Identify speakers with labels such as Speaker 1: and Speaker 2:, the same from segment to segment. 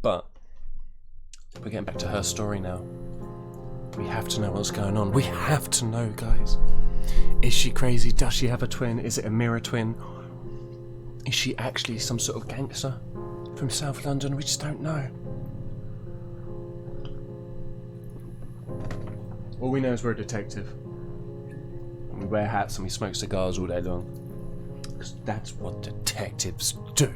Speaker 1: But we're getting back to her story now. We have to know what's going on. We have to know, guys. Is she crazy? Does she have a twin? Is it a mirror twin? Is she actually some sort of gangster from South London? We just don't know. All we know is we're a detective. And we wear hats and we smoke cigars all day long. Because that's what detectives do.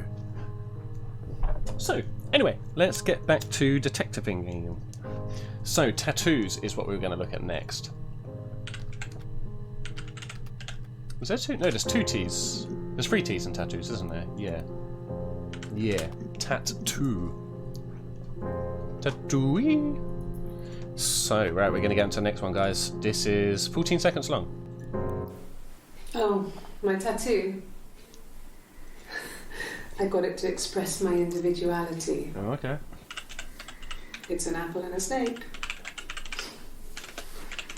Speaker 1: So, anyway, let's get back to detectiving. So, tattoos is what we're going to look at next. Was there two? No, there's two T's. There's 3 T's in tattoos, isn't there? Yeah. Yeah. Tattoo. Tattooey. So, right, we're going to get into the next one, guys. This is 14 seconds long.
Speaker 2: Oh, my tattoo. I got it to express my individuality.
Speaker 1: Oh, okay.
Speaker 2: It's an apple and a snake.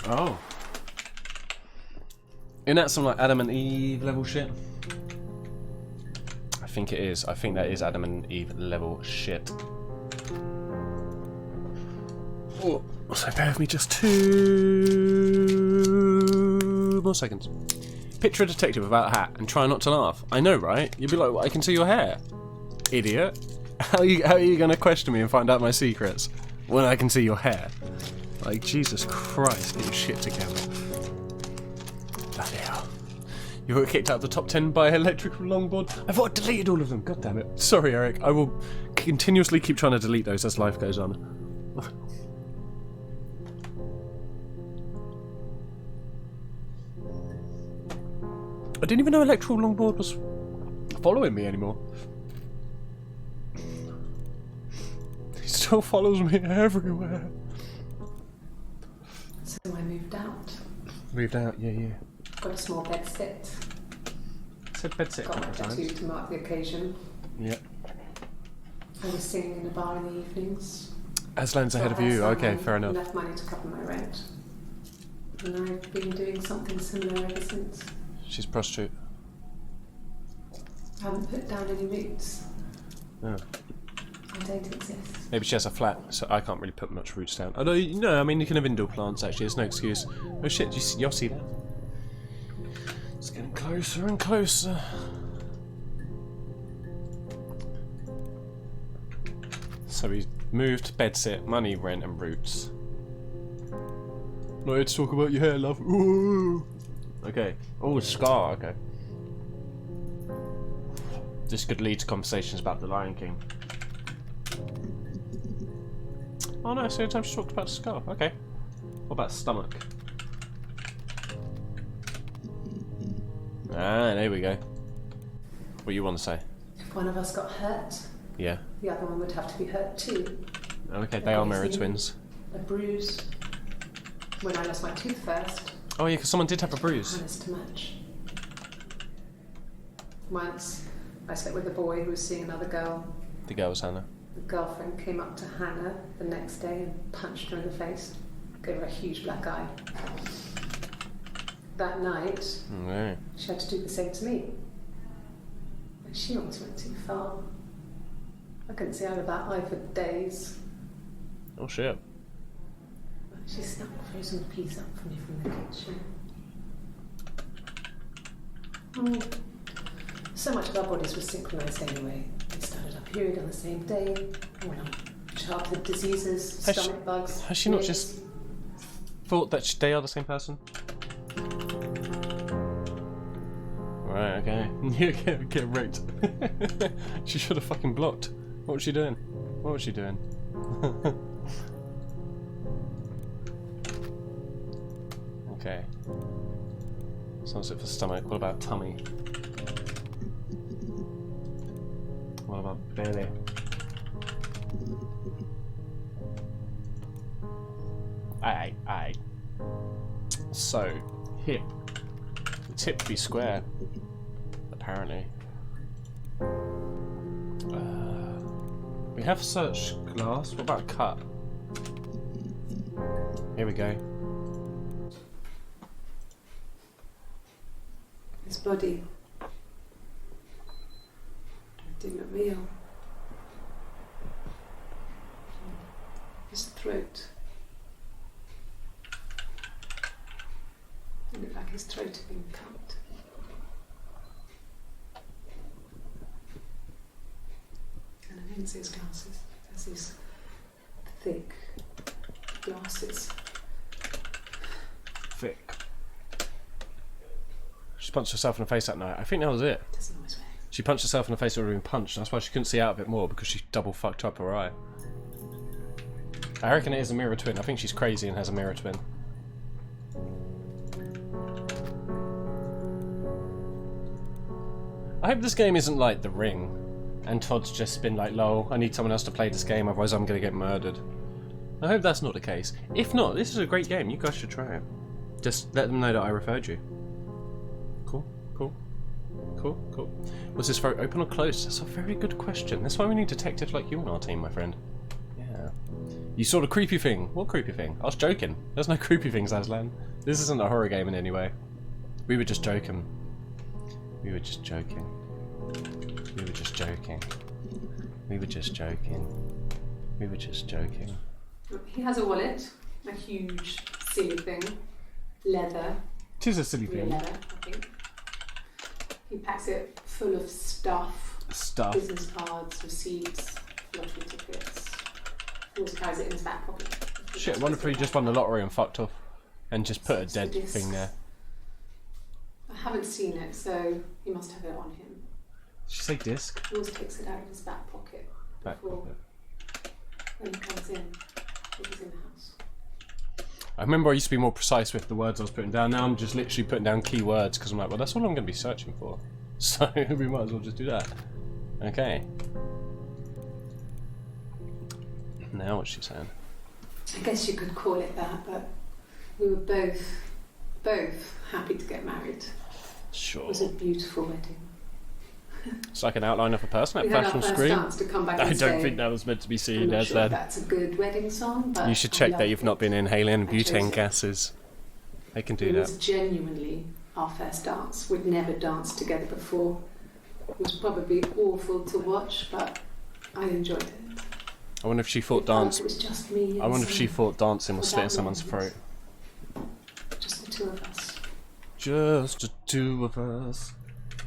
Speaker 1: Oh. Isn't that some like Adam and Eve level shit? I think it is. I think that is Adam and Eve level shit. Oh, so bear with me just 2 more seconds. Picture a detective without a hat and try not to laugh. I know, right? You'd be like, well, I can see your hair. Idiot. How are you going to question me and find out my secrets when I can see your hair? Like, Jesus Christ, get your shit together. Bloody hell. You got kicked out of the top 10 by electrical longboard. I thought I deleted all of them. God damn it. Sorry, Eric. I will continuously keep trying to delete those as life goes on. I didn't even know electrical longboard was following me anymore. He still follows me everywhere.
Speaker 2: So I moved out.
Speaker 1: Moved out, yeah.
Speaker 2: Got a small bed sit.
Speaker 1: Said bed sit a
Speaker 2: Got my
Speaker 1: couple of
Speaker 2: tattoo
Speaker 1: times.
Speaker 2: to mark the occasion.
Speaker 1: Yeah.
Speaker 2: I was singing in a bar in the evenings.
Speaker 1: Aslan's ahead of
Speaker 2: I had
Speaker 1: you.
Speaker 2: some
Speaker 1: Okay, fair enough.
Speaker 2: enough money to cover my rent. And I've been doing something similar ever since.
Speaker 1: She's a prostitute.
Speaker 2: I haven't put down any roots.
Speaker 1: Oh.
Speaker 2: I don't exist.
Speaker 1: Maybe she has a flat, so I can't really put much roots down. Although, no, I mean, you can have indoor plants, actually. There's no excuse. Oh shit, you'll see that. It's getting closer and closer. So we moved, bedsit, money, rent, and roots. Not here to talk about your hair, love. Ooh. Okay. Oh, scar. Okay. This could lead to conversations about the Lion King. Oh no, so time she talked about scar. Okay. What about stomach? Ah, there we go. What do you want to say?
Speaker 2: If one of us got hurt,
Speaker 1: Yeah.
Speaker 2: the other one would have to be hurt too.
Speaker 1: Okay, they are mirror twins.
Speaker 2: A bruise. When I lost my tooth first.
Speaker 1: Oh yeah, because someone did have a bruise.
Speaker 2: Harness to match. Once, I slept with a boy who was seeing another girl.
Speaker 1: The girl was Hannah.
Speaker 2: The girlfriend came up to Hannah the next day and punched her in the face. Gave her a huge black eye. That night,
Speaker 1: Okay.
Speaker 2: she had to do the same to me. But she almost went too far. I couldn't see out of that eye for days.
Speaker 1: Oh shit.
Speaker 2: She snuck a frozen piece up for me from the kitchen. So much of our bodies were synchronised anyway. We started our period on the same day. And went on childhood diseases, stomach bugs.
Speaker 1: Has she not just thought that they are the same person? Right, okay. You get wrecked. She should have fucking blocked. What was she doing? What was she doing? Okay. Sounds it for stomach. What about tummy? What about belly? Aye. So, hip. It's hip to be square, apparently. We have search glass. What about cut? Here we go.
Speaker 2: His body. Dinner meal. throat. It looked like his throat had been cut. And I didn't see his glasses. There's these thick glasses.
Speaker 1: Thick. She punched herself in the face that night. I think that was it.
Speaker 2: Doesn't always work.
Speaker 1: She punched herself in the face that had been punched. That's why she couldn't see out a bit more, because she double fucked up her eye. I reckon it is a mirror twin. I think she's crazy and has a mirror twin. I hope this game isn't like The Ring, and Todd's just been like, lol, I need someone else to play this game, otherwise I'm going to get murdered. I hope that's not the case. If not, this is a great game. You guys should try it. Just let them know that I referred you. Cool, cool, cool, cool. Was this throat open or closed? That's a very good question. That's why we need detectives like you on our team, my friend. Yeah. You saw the creepy thing. What creepy thing? I was joking. There's no creepy things, Aslan. This isn't a horror game in any way. We were just joking. We were just joking. We were just joking. We were just joking. We were just joking.
Speaker 2: He has a wallet, a huge silly thing, leather.
Speaker 1: It is a silly
Speaker 2: Real
Speaker 1: thing.
Speaker 2: leather, I think. He packs it full of stuff.
Speaker 1: Stuff.
Speaker 2: Business cards, receipts, lottery tickets. Always carries it in his back pocket.
Speaker 1: Shit, I wonder if he just won the lottery and fucked off. And just put a dead thing there.
Speaker 2: I haven't seen it, so he must have it on him.
Speaker 1: Did you say disc?
Speaker 2: He always takes it out of his back pocket
Speaker 1: Back
Speaker 2: before
Speaker 1: pocket.
Speaker 2: when he comes in, if he's in the house.
Speaker 1: I remember I used to be more precise with the words I was putting down. Now I'm just literally putting down keywords because I'm like, well, that's all I'm going to be searching for. So we might as well just do that. Okay. Now what's she saying?
Speaker 2: I guess you could call it that, but we were both happy to get married.
Speaker 1: Sure.
Speaker 2: It was a beautiful wedding.
Speaker 1: It's like an outline of a person at
Speaker 2: We had our
Speaker 1: Fashion
Speaker 2: first
Speaker 1: Screen.
Speaker 2: dance to come back
Speaker 1: I
Speaker 2: and
Speaker 1: don't
Speaker 2: say,
Speaker 1: think that was meant to be
Speaker 2: I'm
Speaker 1: seen
Speaker 2: not
Speaker 1: as
Speaker 2: sure
Speaker 1: that.
Speaker 2: if that's a good wedding song, but
Speaker 1: You should
Speaker 2: I
Speaker 1: check that
Speaker 2: loved
Speaker 1: you've
Speaker 2: it.
Speaker 1: not been inhaling
Speaker 2: I chose
Speaker 1: butane
Speaker 2: it.
Speaker 1: gases. They can do
Speaker 2: It
Speaker 1: that.
Speaker 2: was genuinely our first dance. We'd never danced together before. It was probably awful to watch, but I enjoyed it.
Speaker 1: I wonder if she thought
Speaker 2: It felt
Speaker 1: dance.
Speaker 2: like it was just me.
Speaker 1: I wonder if she
Speaker 2: and
Speaker 1: thought dancing was
Speaker 2: For
Speaker 1: slitting
Speaker 2: that
Speaker 1: someone's
Speaker 2: moment.
Speaker 1: throat.
Speaker 2: just the two of us.
Speaker 1: Just the two of us.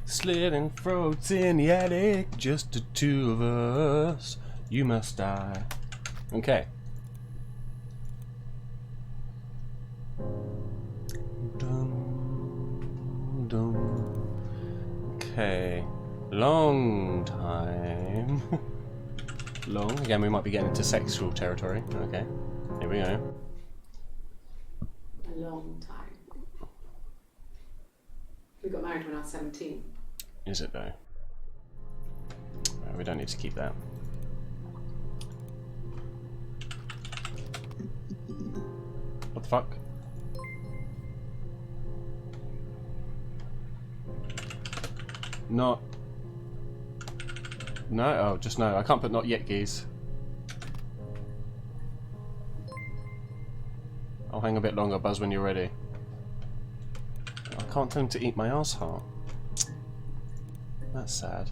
Speaker 1: Slitting throats in the attic. Just the two of us. You must die. Okay. Dum, dum. Okay. Long time. Long. Again, we might be getting into sexual territory. Okay. Here we go.
Speaker 2: A long time. We got married when I was 17.
Speaker 1: Is it though? We don't need to keep that. What the fuck? Not. No? Oh, just no. I can't put not yet, geese. I'll hang a bit longer, Buzz, when you're ready. I can't tell him to eat my asshole. That's sad.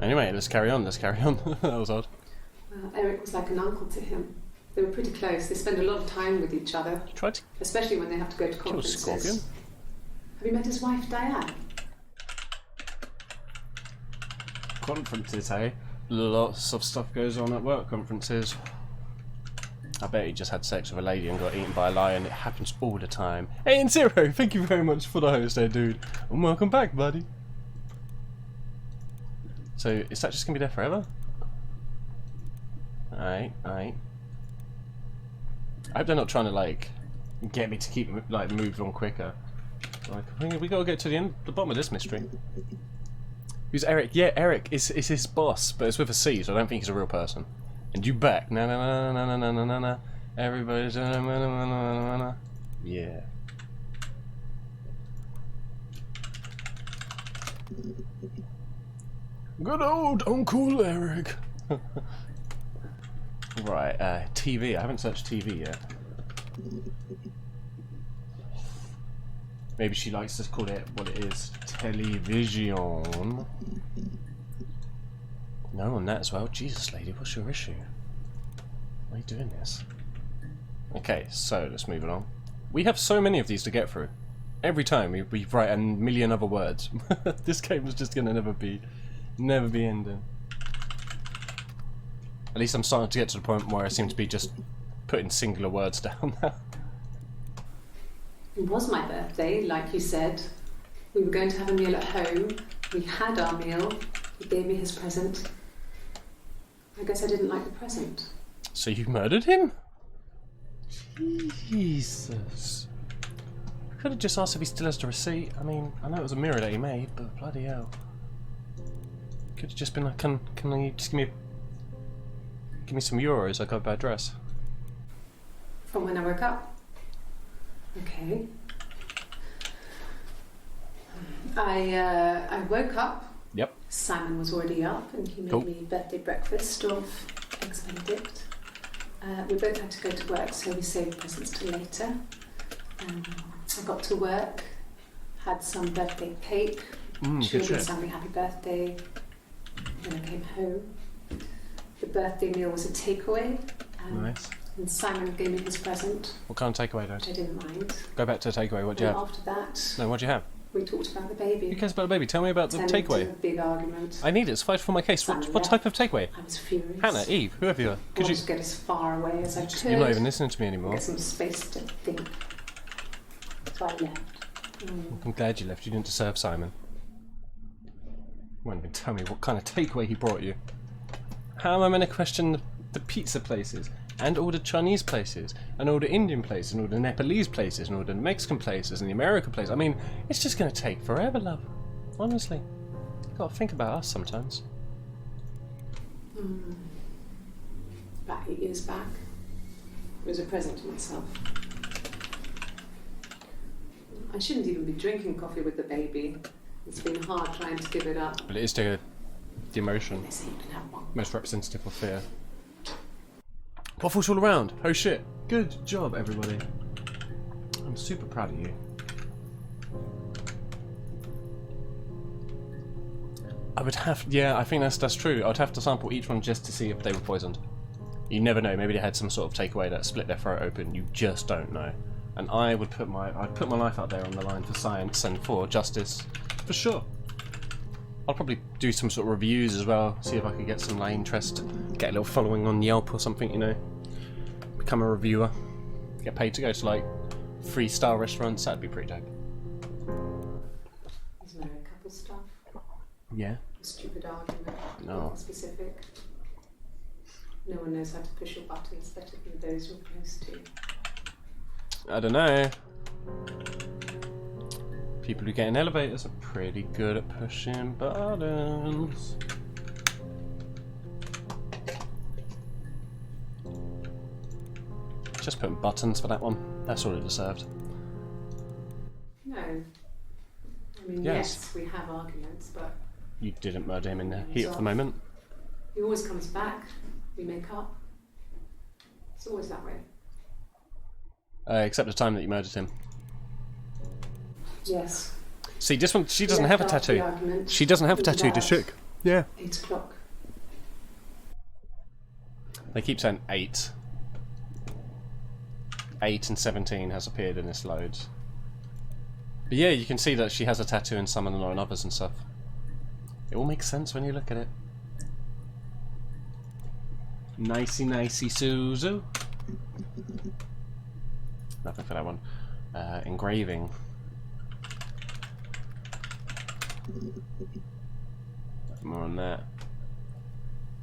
Speaker 1: Anyway, let's carry on, let's carry on. That was odd.
Speaker 2: Eric was like an uncle to him. They were pretty close. They spend a lot of time with each other,
Speaker 1: Tried to
Speaker 2: especially when they have to go to
Speaker 1: kill a
Speaker 2: conferences.
Speaker 1: scorpion.
Speaker 2: Have you met his wife, Diane?
Speaker 1: Conferences, hey? Lots of stuff goes on at work conferences. I bet he just had sex with a lady and got eaten by a lion. It happens all the time. Hey, and Zero, thank you very much for the host there, dude. And welcome back, buddy. So, is that just going to be there forever? Alright, alright. I hope they're not trying to, like, get me to keep, like, move on quicker. Like, we gotta get to the bottom of this mystery. Who's Eric? Yeah, Eric is his boss, but it's with a C, so I don't think he's a real person. And you back. Na na na na na na na na na. Everybody's na na na na na na. Yeah. Good old Uncle Eric. Right, TV. I haven't searched TV yet. Maybe she likes to call it what it is. Television. No on that as well. Jesus, lady, what's your issue? Why are you doing this? Okay, so let's move along. We have so many of these to get through. Every time we write a million other words. This game is just gonna never be ending. At least I'm starting to get to the point where I seem to be just putting singular words down now.
Speaker 2: It was my birthday, like you said. We were going to have a meal at home. We had our meal. He gave me his present. I guess I didn't like the present.
Speaker 1: So you murdered him? Jesus. Could have just asked if he still has the receipt. I mean, I know it was a mirror that he made, but bloody hell. Could have just been like, can you just give me some euros? I got a bad dress.
Speaker 2: From when I woke up. Okay. I woke up.
Speaker 1: Yep.
Speaker 2: Simon was already up, and he made me birthday breakfast of Eggs Benedict. We both had to go to work, so we saved presents till later. I got to work, had some birthday cake, children sang me happy birthday. Then I came home. The birthday meal was a takeaway.
Speaker 1: Nice.
Speaker 2: And Simon gave me his present.
Speaker 1: What kind of takeaway, though?
Speaker 2: Which I didn't mind.
Speaker 1: Go back to the takeaway. What do you have?
Speaker 2: After that,
Speaker 1: No, what do you have?
Speaker 2: we talked about the baby.
Speaker 1: Who cares about the baby? Tell me about the takeaway.
Speaker 2: A big argument.
Speaker 1: I need it. It's fight for my case. What type of takeaway?
Speaker 2: I was furious.
Speaker 1: Hannah, Eve, whoever you are.
Speaker 2: I wanted to get as far away as I could.
Speaker 1: You're not even listening to me anymore.
Speaker 2: Get some space to think. So I left.
Speaker 1: I'm glad you left. You didn't deserve Simon. Won't even tell me what kind of takeaway he brought you. How am I meant to question the pizza places, and all the Chinese places, and all the Indian places, and all the Nepalese places, and all the Mexican places, and the American places? I mean, it's just going to take forever, love. Honestly. You've got to think about us sometimes.
Speaker 2: About 8 years back, it was a present to myself. I shouldn't even be drinking coffee with the baby. It's been hard trying to give it up.
Speaker 1: But it is the emotion.
Speaker 2: They say you can have one.
Speaker 1: Most representative of fear. Waffles all around. Oh shit. Good job, everybody. I'm super proud of you. I would have... Yeah, I think that's true. I would have to sample each one just to see if they were poisoned. You never know. Maybe they had some sort of takeaway that split their throat open. You just don't know. And I'd put my life out there on the line for science and for justice, for sure. I'll probably do some sort of reviews as well, see if I could get some like interest, get a little following on Yelp or something, you know. Become a reviewer, get paid to go to like 3-star restaurants. That'd be pretty dope.
Speaker 2: Isn't there a couple stuff?
Speaker 1: Yeah.
Speaker 2: A stupid argument.
Speaker 1: No.
Speaker 2: Nothing specific. No one knows how to push your buttons better than those you're close to.
Speaker 1: I don't know. People who get in elevators are pretty good at pushing buttons. Just putting buttons for that one. That's all it deserved.
Speaker 2: No. I mean,
Speaker 1: Yes.
Speaker 2: yes, we have arguments, but
Speaker 1: You didn't murder him in the heat of the moment.
Speaker 2: he always comes back. We make up. It's always that way.
Speaker 1: Except the time that you murdered him.
Speaker 2: Yes.
Speaker 1: See, this one, she doesn't have a tattoo. She doesn't have a tattoo, does she? Yeah.
Speaker 2: 8 o'clock.
Speaker 1: They keep saying 8. 8 and 17 has appeared in this loads. But yeah, you can see that she has a tattoo in some and not in others and stuff. It all makes sense when you look at it. Nicey nicey Suzu. Nothing for that one. Engraving. Nothing more on that.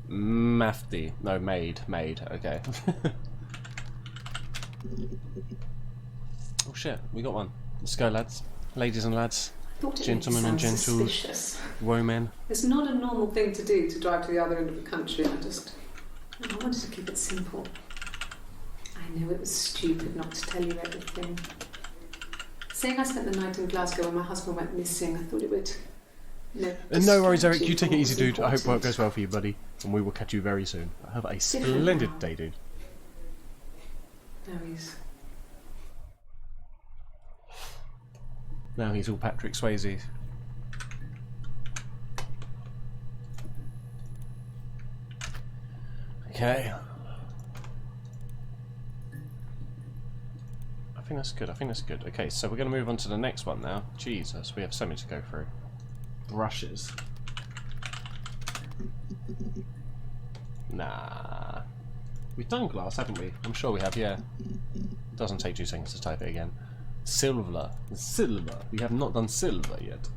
Speaker 1: Mafti. No, maid. Maid. Okay. Oh shit, we got one. Let's go, lads. Ladies and lads. Gentlemen and gentles. Women.
Speaker 2: It's not a normal thing to do to drive to the other end of the country. I wanted to keep it simple. I know it was stupid not to tell you everything. Saying I spent the night in Glasgow when my husband went missing, I thought it would...
Speaker 1: No worries, Eric. You take it easy, dude. I hope work goes well for you, buddy. And we will catch you very soon. Have a splendid day, dude. Now he's all Patrick Swayze. Okay. I think that's good. I think that's good. Okay, so we're going to move on to the next one now. Jesus, we have so many to go through. Brushes. Nah. We've done glass, haven't we? I'm sure we have, yeah. It doesn't take 2 seconds to type it again. Silver. Silver. We have not done silver yet.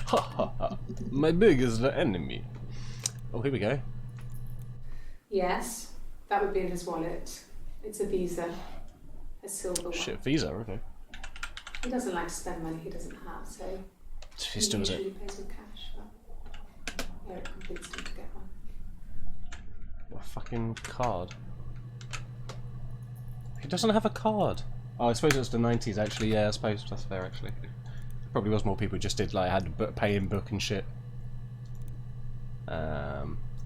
Speaker 1: Ha ha ha. My biggest enemy. Oh, here we go.
Speaker 2: Yes, that would be in his wallet. It's a Visa. A silver one.
Speaker 1: Shit, Visa, okay.
Speaker 2: He doesn't like to spend money he doesn't have, so
Speaker 1: He still does it.
Speaker 2: usually pays with cash, but Eric convinced him to get one.
Speaker 1: What a fucking card. He doesn't have a card. Oh, I suppose it's the 90s actually, yeah, I suppose that's fair actually. Probably was more people who just did like had to pay in book and shit.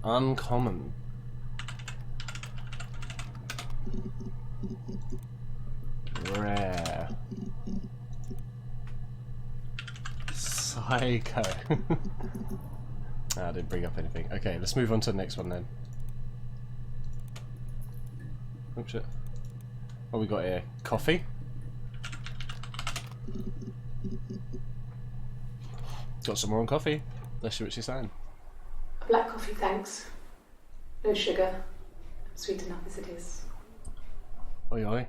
Speaker 1: Uncommon. Rare. Psycho. I didn't bring up anything. Okay, let's move on to the next one then. Oh shit. What we got here? Coffee. Got some more on coffee. Let's see what she's saying.
Speaker 2: Black coffee, thanks. No sugar. Sweet enough as it is.
Speaker 1: Oi oi.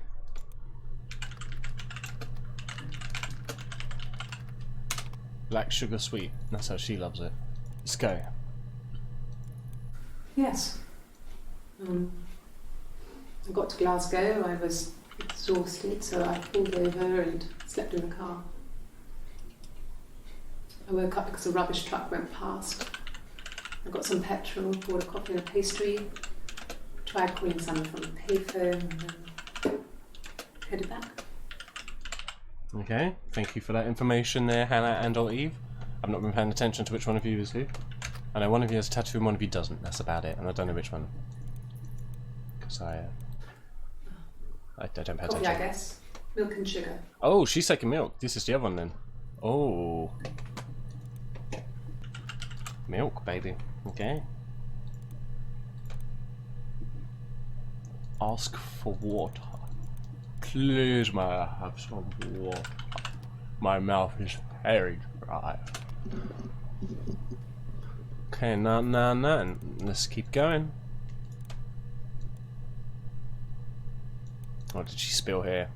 Speaker 1: Black sugar sweet. That's how she loves it. Let's go.
Speaker 2: Yes. I got to Glasgow. I was exhausted, so I pulled over and slept in the car. I woke up because a rubbish truck went past. I got some petrol, bought a coffee and a pastry, tried calling someone from the payphone, and then headed back.
Speaker 1: Okay, thank you for that information there, Hannah and or Eve. I've not been paying attention to which one of you is who. I know one of you has a tattoo and one of you doesn't, that's about it, and I don't know which one. Because I don't pay attention.
Speaker 2: Coffee, I guess. Milk and sugar.
Speaker 1: Oh, she's taking milk. This is the other one then. Oh. Milk, baby. Okay. Ask for water. Please, may I have some water? My mouth is very dry. Okay, no. Let's keep going. What did she spill here?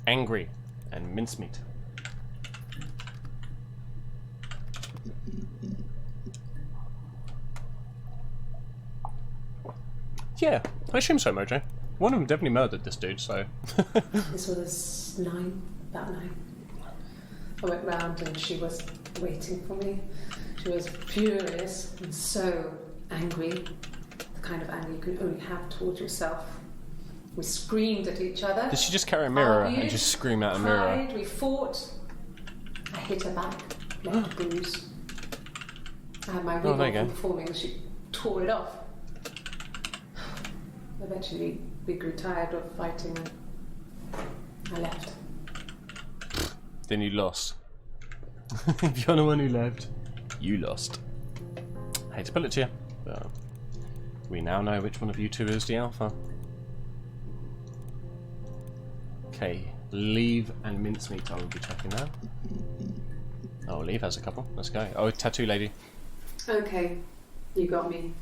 Speaker 1: Angry and mincemeat. Yeah, I assume so, Mojo. One of them definitely murdered this dude, so...
Speaker 2: This was about 9. I went round and she was waiting for me. She was furious and so angry. The kind of anger you can only have towards yourself. We screamed at each other.
Speaker 1: Did she just carry a mirror
Speaker 2: argued,
Speaker 1: and just scream out a
Speaker 2: cried,
Speaker 1: mirror?
Speaker 2: We fought. I hit her back, left a bruise. I had my wig on from performing and she tore it off. Eventually, we grew tired of fighting and I left.
Speaker 1: Then you lost. If you're the one who left, you lost. I hate to pull it to you, but we now know which one of you two is the alpha. Okay, leave and mincemeat. I will be checking that. Oh, leave has a couple. Let's go. Oh, tattoo lady.
Speaker 2: Okay, you got me.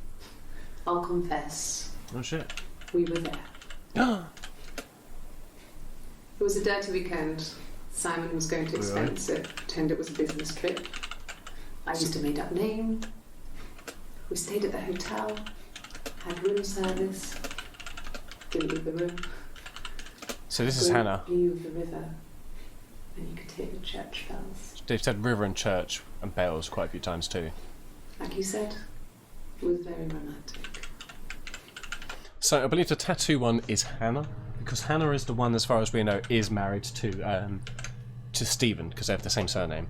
Speaker 2: I'll confess.
Speaker 1: Oh shit.
Speaker 2: We were there. It was a dirty weekend. Simon was going to expense it, pretend it was a business trip. I used a made-up name. We stayed at the hotel, had room service, didn't leave the room.
Speaker 1: So this is Hannah.
Speaker 2: View of the river, and you could hear the church bells.
Speaker 1: They've said river and church and bells quite a few times too.
Speaker 2: Like you said, it was very romantic.
Speaker 1: So I believe the tattoo one is Hannah, because Hannah is the one, as far as we know, is married to Stephen, because they have the same surname.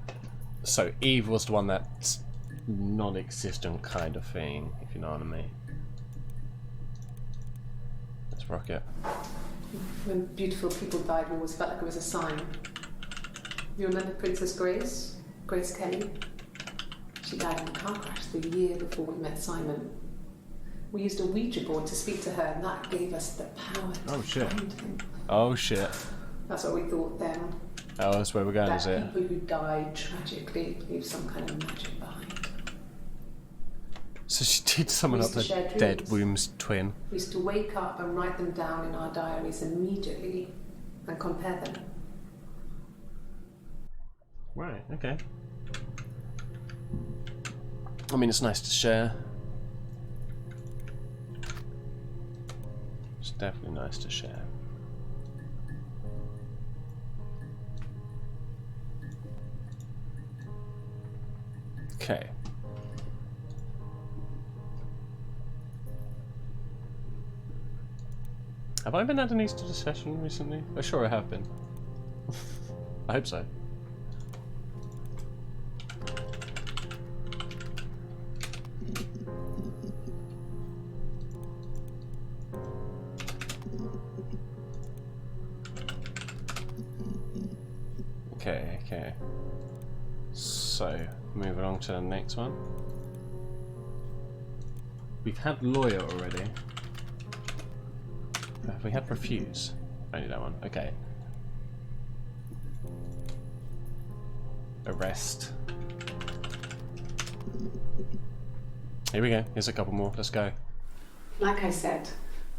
Speaker 1: So Eve was the one that's non-existent kind of thing, if you know what I mean. Let's rock it.
Speaker 2: When beautiful people died, we always felt like it was a sign. You remember Princess Grace? Grace Kelly? She died in a car crash the year before we met Simon. We used a Ouija board to speak to her, and that gave us the power to find him.
Speaker 1: Oh shit.
Speaker 2: That's what we thought then.
Speaker 1: Oh, that's where we're going, is it?
Speaker 2: That people who died tragically leave some kind of magic behind.
Speaker 1: So she did summon up the dead womb's twin.
Speaker 2: We used to wake up and write them down in our diaries immediately and compare them.
Speaker 1: Right, okay. I mean, it's nice to share. It's definitely nice to share. Okay. Have I been at an Easter session recently? Oh, sure I have been. I hope so. Okay. So, moving on to the next one. We've had lawyer already. Have we had refuse? Only that one. Okay. Arrest. Here we go. Here's a couple more. Let's go.
Speaker 2: Like I said,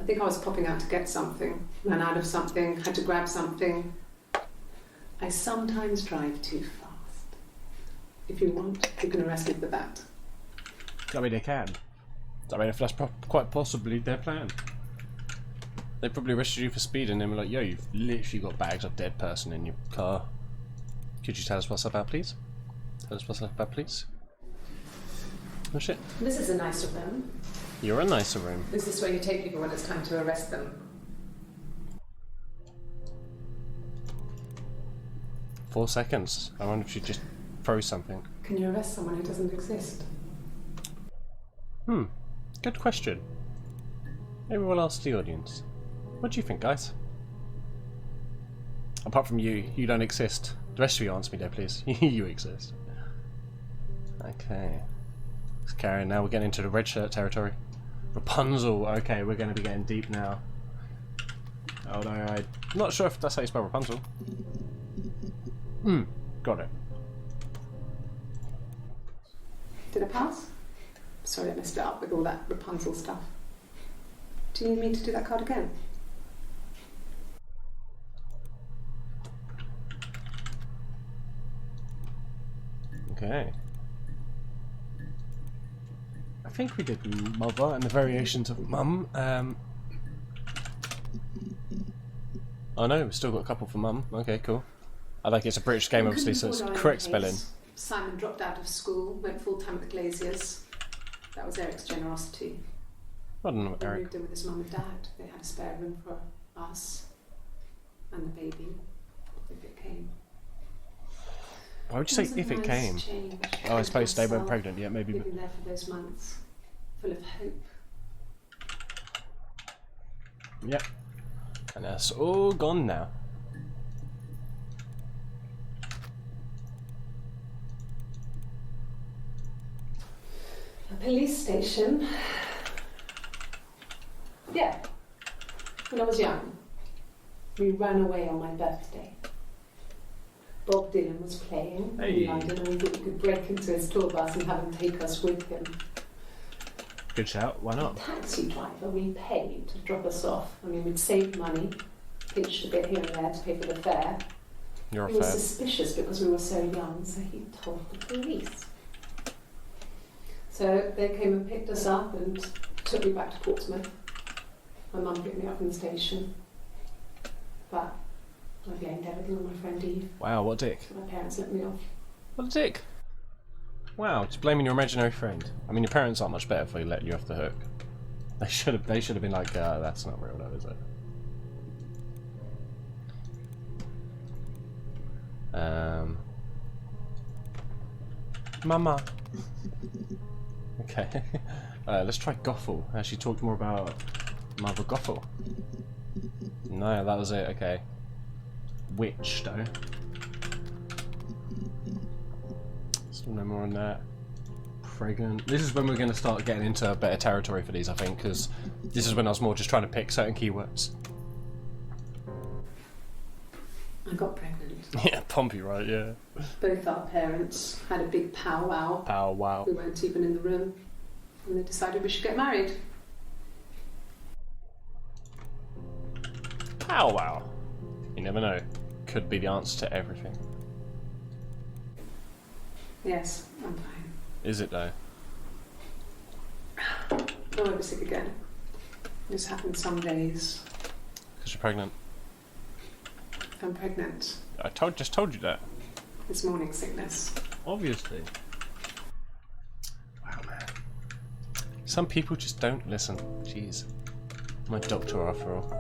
Speaker 2: I think I was popping out to get something, ran out of something, had to grab something. I sometimes drive too fast. If you want, you can arrest me for that.
Speaker 1: I mean, they can. I mean, if that's quite possibly their plan. They probably arrested you for speeding and were like, yo, you've literally got bags of dead person in your car. Could you tell us what's about, please? Tell us what's about, please. Oh shit.
Speaker 2: This is a nicer room.
Speaker 1: You're a nicer room.
Speaker 2: This is where you take people when it's time to arrest them.
Speaker 1: 4 seconds. I wonder if you just throw something.
Speaker 2: Can you arrest someone who doesn't exist?
Speaker 1: Good question. Maybe we'll ask the audience. What do you think, guys? Apart from you, you don't exist. The rest of you answer me there, please. You exist. Okay. Let's carry on now. We're getting into the red shirt territory. Rapunzel. Okay, we're going to be getting deep now. Although I'm not sure if that's how you spell Rapunzel. Got it.
Speaker 2: Did I pass? Sorry, I messed it up with all that Rapunzel stuff. Do you need me to do that card again?
Speaker 1: Okay. I think we did Mother and the variations of Mum. Oh no, we've still got a couple for Mum. Okay, cool. I like it's a British game, obviously, so it's correct spelling.
Speaker 2: Simon dropped out of school, went full-time with the Glaziers. That was Eric's generosity.
Speaker 1: I don't know,
Speaker 2: He
Speaker 1: Eric.
Speaker 2: moved in with his mum and dad. They had a spare room for us and the baby, if it came.
Speaker 1: Why would you say if it came?
Speaker 2: Change.
Speaker 1: Oh, I suppose they weren't pregnant yet, maybe.
Speaker 2: Living there for those months, full of hope.
Speaker 1: Yep. And that's all gone now.
Speaker 2: A police station. Yeah. When I was young, we ran away on my birthday. Bob Dylan was playing in London, and we thought we could break into his tour bus and have him take us with him.
Speaker 1: Good shout, why not?
Speaker 2: The taxi driver we paid to drop us off. I mean, we'd saved money, pinched a bit here and there to pay for the fare. He was suspicious because we were so young, so he told the police. So they came and picked us up and took me back to Portsmouth. My mum picked me up from the station. But I blamed everything on my friend Eve.
Speaker 1: Wow, what a dick.
Speaker 2: My parents let me off.
Speaker 1: What a dick. Wow, just blaming your imaginary friend. I mean, your parents aren't much better for letting you off the hook. They should have been like, that's not real though, is it? Mama. Okay. Let's try Gothel. She talked more about Mother Gothel. No, that was it. Okay. Witch, though. Still no more on that. Pregnant. This is when we're going to start getting into better territory for these, I think, because this is when I was more just trying to pick certain keywords.
Speaker 2: I got pregnant.
Speaker 1: Yeah, Pompey, right, yeah.
Speaker 2: Both our parents had a big powwow.
Speaker 1: Powwow.
Speaker 2: We weren't even in the room, and they decided we should get married.
Speaker 1: Powwow. You never know. Could be the answer to everything.
Speaker 2: Yes, I'm fine.
Speaker 1: Is it though?
Speaker 2: I won't be sick again. This happens some days.
Speaker 1: Because you're pregnant.
Speaker 2: I'm pregnant.
Speaker 1: I just told you that.
Speaker 2: It's morning sickness.
Speaker 1: Obviously. Wow, man. Some people just don't listen. Jeez. My doctor, after all.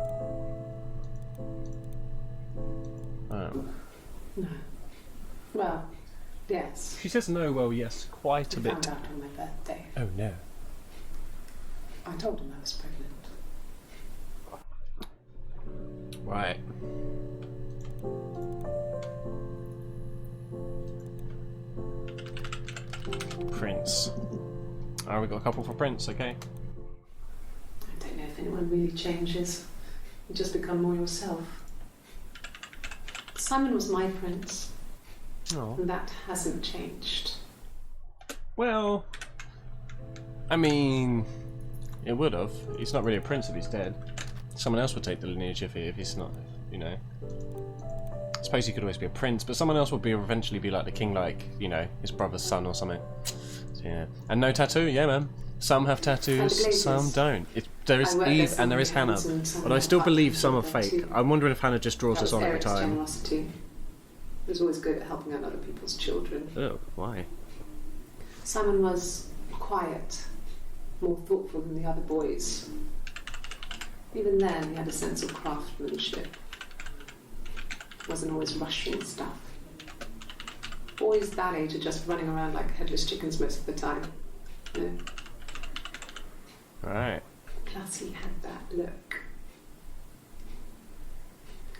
Speaker 1: Oh.
Speaker 2: No. Well, yes.
Speaker 1: She says no, well, yes, quite a bit.
Speaker 2: I found out on my birthday.
Speaker 1: Oh, no.
Speaker 2: I told him I was pregnant.
Speaker 1: Right. Prince. Oh, we got a couple for Prince, okay.
Speaker 2: I don't know if anyone really changes. You just become more yourself. Simon was my prince,
Speaker 1: Oh.
Speaker 2: and that hasn't changed.
Speaker 1: Well, I mean, it would have. He's not really a prince if he's dead. Someone else would take the lineage if he's not, you know. I suppose he could always be a prince, but someone else would eventually be like the king, like, you know, his brother's son or something. So, yeah. And no tattoo, yeah, man. Some have tattoos, some don't. There is Eve and there is Hannah, but I still believe some are fake. I'm wondering if Hannah just draws us on every time.
Speaker 2: Generosity. He was always good at helping out other people's children.
Speaker 1: Oh, why?
Speaker 2: Simon was quiet, more thoughtful than the other boys. Even then, he had a sense of craftsmanship. Wasn't always rushing stuff. Boys that age are just running around like headless chickens most of the time. You know?
Speaker 1: Right.
Speaker 2: Plus, he had that look.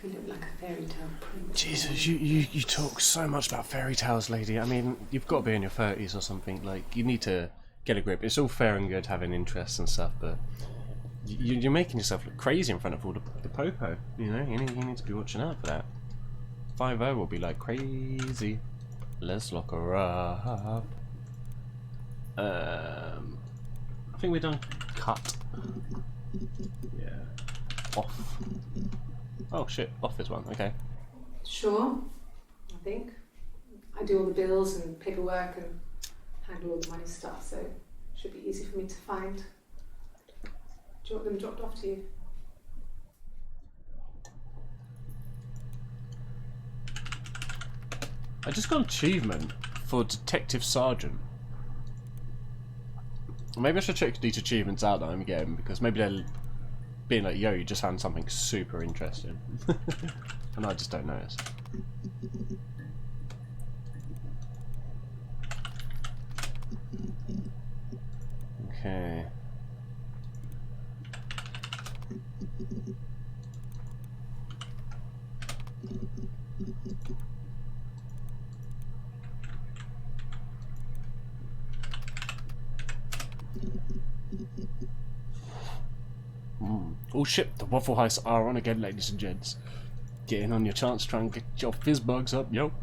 Speaker 2: He looked like a fairy tale prince.
Speaker 1: Jesus, you talk so much about fairy tales, lady. I mean, you've got to be in your 30s or something. Like, you need to get a grip. It's all fair and good having interests and stuff, but you're making yourself look crazy in front of all the popo. You know, you need to be watching out for that. 5-0 will be like crazy. Let's lock her up. I think we're done. Cut. Yeah. Off. Oh shit, off is one, okay.
Speaker 2: Sure, I think. I do all the bills and paperwork and handle all the money stuff, so it should be easy for me to find. Do you want them dropped off to you?
Speaker 1: I just got an achievement for Detective Sergeant. Maybe I should check these achievements out that I'm getting, because maybe they're being like, yo, you just found something super interesting. And I just don't notice. Okay. Oh shit, the waffle heists are on again, ladies and gents. Get in on your chance to try and get your fizz bugs up, yo.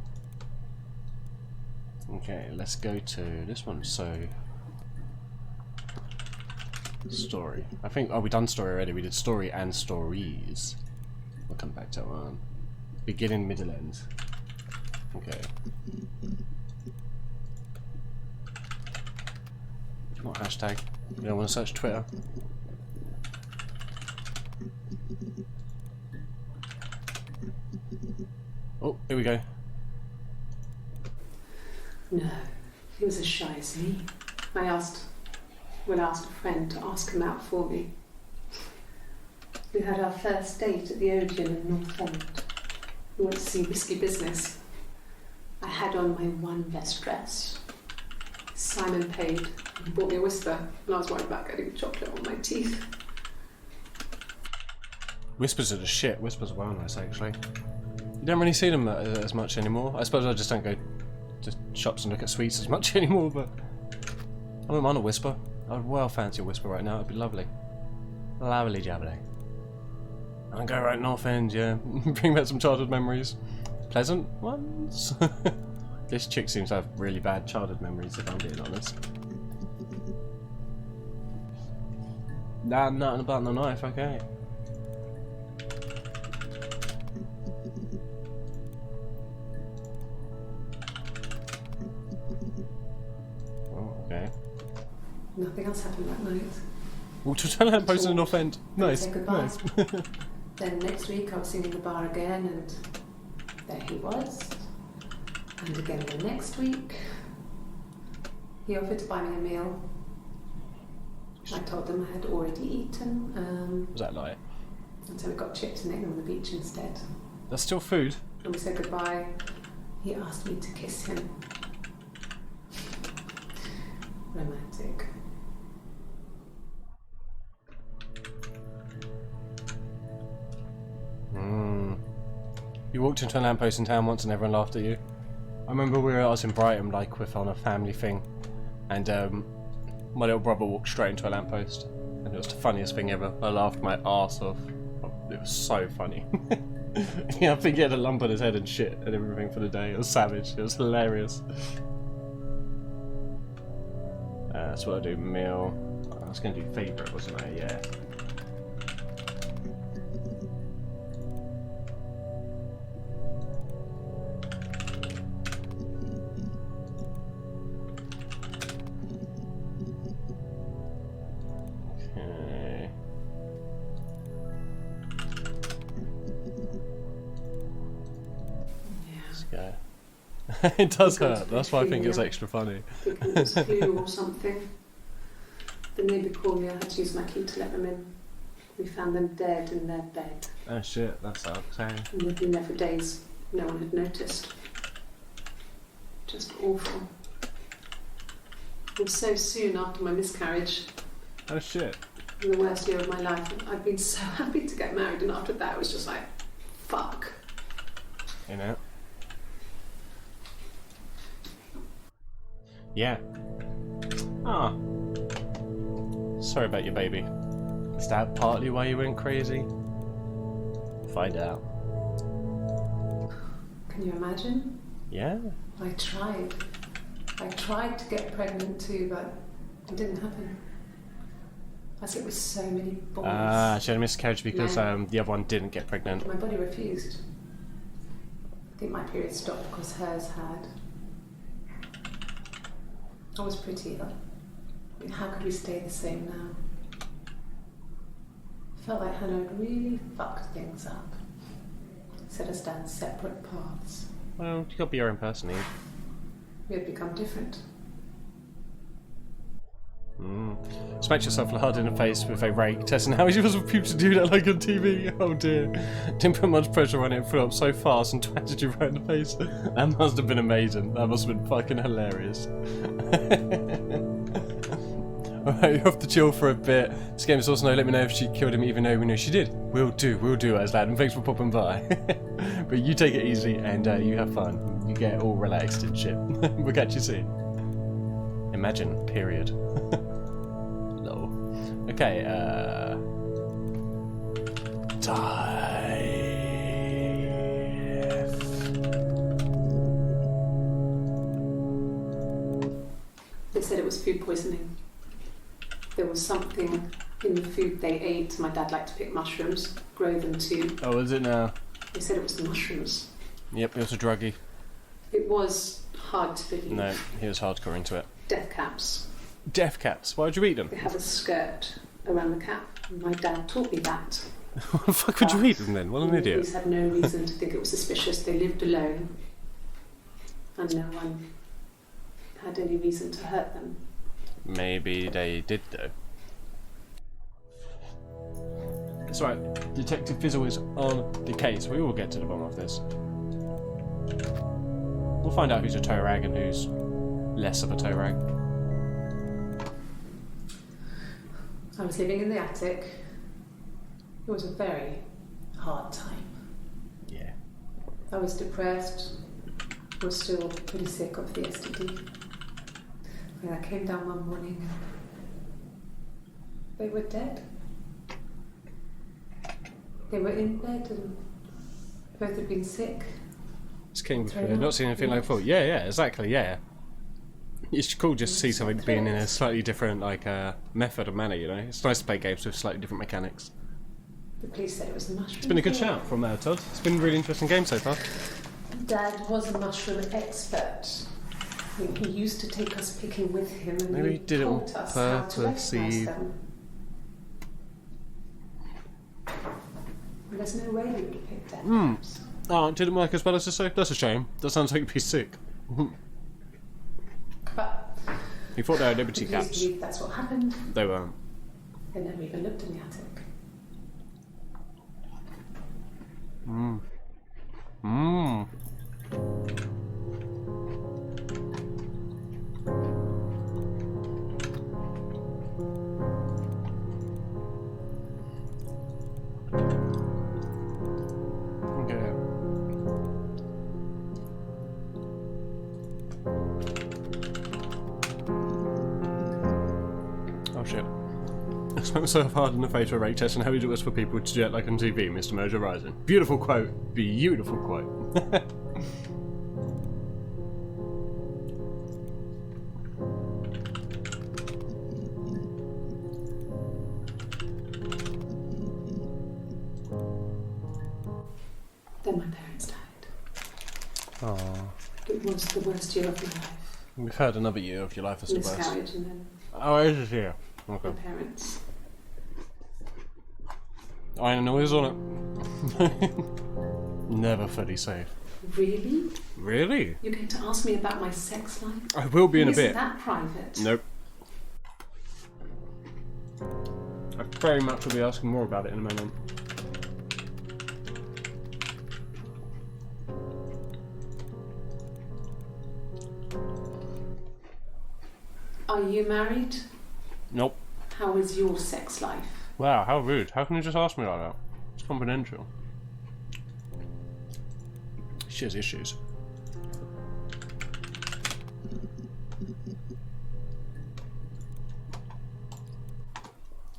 Speaker 1: Okay, let's go to this one. So, story. I think, oh, we done story already. We did story and stories. We'll come back to that one. Beginning, middle, end. Okay. Not hashtag. You don't want to search Twitter. Oh, here we go.
Speaker 2: No, he was as shy as me. I asked a friend to ask him out for me. We had our first date at the Odeon in North End. We went to see Risky Business. I had on my one best dress. Simon paid and bought me a Whisper, and I was worried about getting chocolate on my teeth.
Speaker 1: Whispers are the shit. Whispers are well nice, actually. You don't really see them as much anymore. I suppose I just don't go to shops and look at sweets as much anymore, but wouldn't mind a whisper. I'd well fancy a whisper right now. It'd be lovely. Lovely jubbly. I'll go right north end, yeah. Bring back some childhood memories. Pleasant ones? This chick seems to have really bad childhood memories, if I'm being honest. Nah, nothing about the knife, okay. Oh, okay.
Speaker 2: Nothing else happened that night.
Speaker 1: Well, to turn out post in the north end. Nice.
Speaker 2: Say goodbye.
Speaker 1: Nice.
Speaker 2: Then next week I was singing the bar again, and there he was. And again the next week. He offered to buy me a meal. I told him I had already eaten.
Speaker 1: Was that like?
Speaker 2: And so we got chips and ate them on the beach instead.
Speaker 1: That's still food.
Speaker 2: When we said goodbye, he asked me to kiss him. Romantic.
Speaker 1: You walked into a lamppost in town once and everyone laughed at you. I remember I was in Brighton, like on a family thing, and my little brother walked straight into a lamppost, and it was the funniest thing ever. I laughed my arse off. It was so funny. Yeah, I think he had a lump on his head and shit and everything for the day. It was savage. It was hilarious. That's what I do. Meal. I was going to do favourite, wasn't I? Yeah. It does hurt. That's why I think it's extra funny.
Speaker 2: Thinking it was flu or something. The neighbour called me. I had to use my key to let them in. We found them dead in their bed.
Speaker 1: Oh shit, that sucks.
Speaker 2: And they'd been there for days. No one had noticed. Just awful. It was so soon after my miscarriage.
Speaker 1: Oh shit.
Speaker 2: In the worst year of my life. I'd been so happy to get married, and after that it was just like, fuck.
Speaker 1: You know? Yeah. Ah. Sorry about your baby. Is that partly why you went crazy? Find out.
Speaker 2: Can you imagine?
Speaker 1: Yeah.
Speaker 2: I tried to get pregnant too, but it didn't happen. I slept with so many boys.
Speaker 1: Ah, she had a miscarriage because the other one didn't get pregnant.
Speaker 2: My body refused. I think my period stopped because hers had. I was pretty ill. I mean, how could we stay the same now? Felt like Hannah had really fucked things up. Set us down separate paths.
Speaker 1: Well, you gotta be your own person, Eve.
Speaker 2: We had become different.
Speaker 1: Smack yourself hard in the face with a rake, testing how easy it was for people to do that like on TV. Oh dear. Didn't put much pressure on it, flew up so fast and twatted you right in the face. That must have been amazing. That must have been fucking hilarious. Alright, you have to chill for a bit. This game is also no, let me know if she killed him even though we know she did. We'll do, Aslan, and thanks for popping by. But you take it easy and you have fun. You get all relaxed and shit. We'll catch you soon. Imagine, period. Okay, dive.
Speaker 2: They said it was food poisoning. There was something in the food they ate. My dad liked to pick mushrooms, grow them too.
Speaker 1: Oh, is it now?
Speaker 2: They said it was the mushrooms.
Speaker 1: Yep, he was a druggie.
Speaker 2: It was hard to believe.
Speaker 1: No, he was hardcore into it.
Speaker 2: Death caps.
Speaker 1: Death caps? Why would you eat them?
Speaker 2: They have a skirt around the cap. My dad taught me that.
Speaker 1: What the fuck would you eat them then? What an idiot.
Speaker 2: Police had no reason to think it was suspicious. They lived alone. And no one had any reason to hurt them.
Speaker 1: Maybe they did though. It's alright, Detective Fizzle is on the case. We will get to the bottom of this. We'll find out who's a toe rag and who's less of a toe rag.
Speaker 2: I was living in the attic. It was a very hard time.
Speaker 1: Yeah.
Speaker 2: I was depressed. I was still pretty sick of the STD. Yeah, I came down one morning and they were dead. They were in bed and both had been sick.
Speaker 1: It's King before. Not seen anything like before. Yeah, exactly, yeah. It's cool just to see something being in a slightly different method or manner, you know? It's nice to play games with slightly different mechanics.
Speaker 2: The police said it was a mushroom.
Speaker 1: It's been a good shout from Todd. It's been a really interesting game so far.
Speaker 2: Dad was a mushroom expert. He used to take us picking with him and
Speaker 1: maybe he did it on
Speaker 2: taught us how to
Speaker 1: purpose.
Speaker 2: recognise them. There's no way we would have picked that.
Speaker 1: Oh, it didn't work as well as I said. That's a shame. That sounds like you'd be sick.
Speaker 2: But
Speaker 1: he thought they were Liberty caps.
Speaker 2: believe that's what happened.
Speaker 1: They weren't.
Speaker 2: They never even looked in the attic.
Speaker 1: Okay. Oh shit. I spent myself hard in the face for a rate test and how it was for people to jet like on TV, Mr. Mojo Rising. Beautiful quote. Beautiful quote.
Speaker 2: Then my parents died.
Speaker 1: Aww.
Speaker 2: It was the worst year of my life.
Speaker 1: We've had another year of your life as the worst.
Speaker 2: Miscarriage and then
Speaker 1: Oh, it is here. Okay.
Speaker 2: my parents.
Speaker 1: Iron noise on it. Never fully safe.
Speaker 2: Really?
Speaker 1: Really?
Speaker 2: You're going to ask me about my sex life?
Speaker 1: I will be in a bit.
Speaker 2: Isn't that private?
Speaker 1: Nope. I very much will be asking more about it in a moment.
Speaker 2: Are you married?
Speaker 1: Nope.
Speaker 2: How is your sex life?
Speaker 1: Wow, how rude. How can you just ask me like that? It's confidential. She has issues.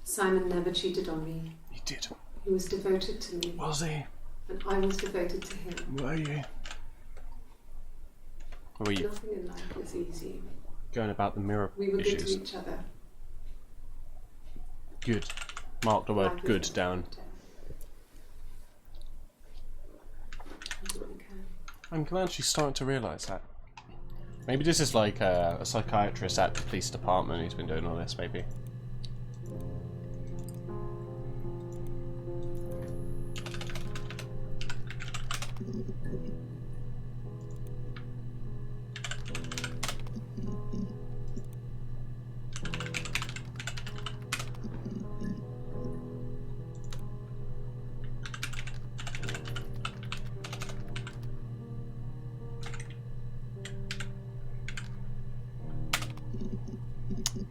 Speaker 2: Simon never cheated on me.
Speaker 1: He did.
Speaker 2: He was devoted to me.
Speaker 1: Was he?
Speaker 2: And I was devoted to him.
Speaker 1: Were you? Or were you
Speaker 2: Nothing in life was easy.
Speaker 1: going about the mirror
Speaker 2: We were good to
Speaker 1: issues?
Speaker 2: each other.
Speaker 1: Good. Mark the word
Speaker 2: Life was
Speaker 1: good
Speaker 2: never
Speaker 1: down.
Speaker 2: better. I did what I can.
Speaker 1: I'm glad she's starting to realise that. Maybe this is like a psychiatrist at the police department who's been doing all this, maybe.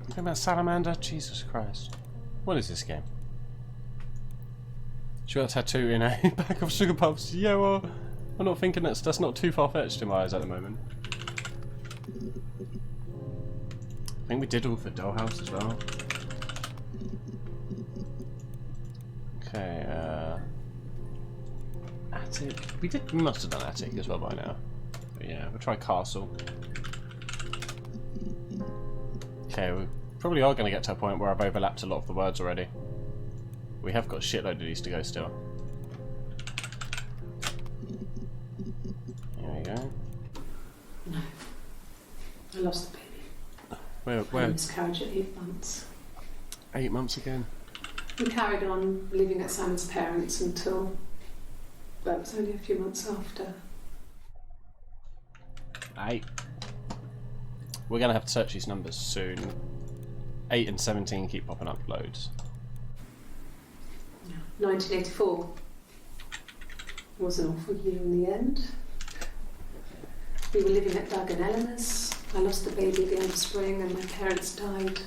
Speaker 1: Talking about salamander? Jesus Christ. What is this game? She got a tattoo in a bag of sugar puffs. Yeah, well, I'm not thinking that's not too far-fetched in my eyes at the moment. I think we did all for Dollhouse as well. Okay, attic. We must have done attic as well by now. But yeah, we'll try castle. Okay, we probably are going to get to a point where I've overlapped a lot of the words already. We have got a shitload of these to go still. There we go.
Speaker 2: No. I lost the baby.
Speaker 1: Where?
Speaker 2: I had a miscarriage at 8 months.
Speaker 1: 8 months again?
Speaker 2: We carried on living at Simon's parents until, well, it was only a few months after.
Speaker 1: 8. We're going to have to search these numbers soon. 8 and 17 keep popping up loads.
Speaker 2: 1984 was an awful year in the end. We were living at Doug and Eleanor's. I lost the baby at the end of spring and my parents died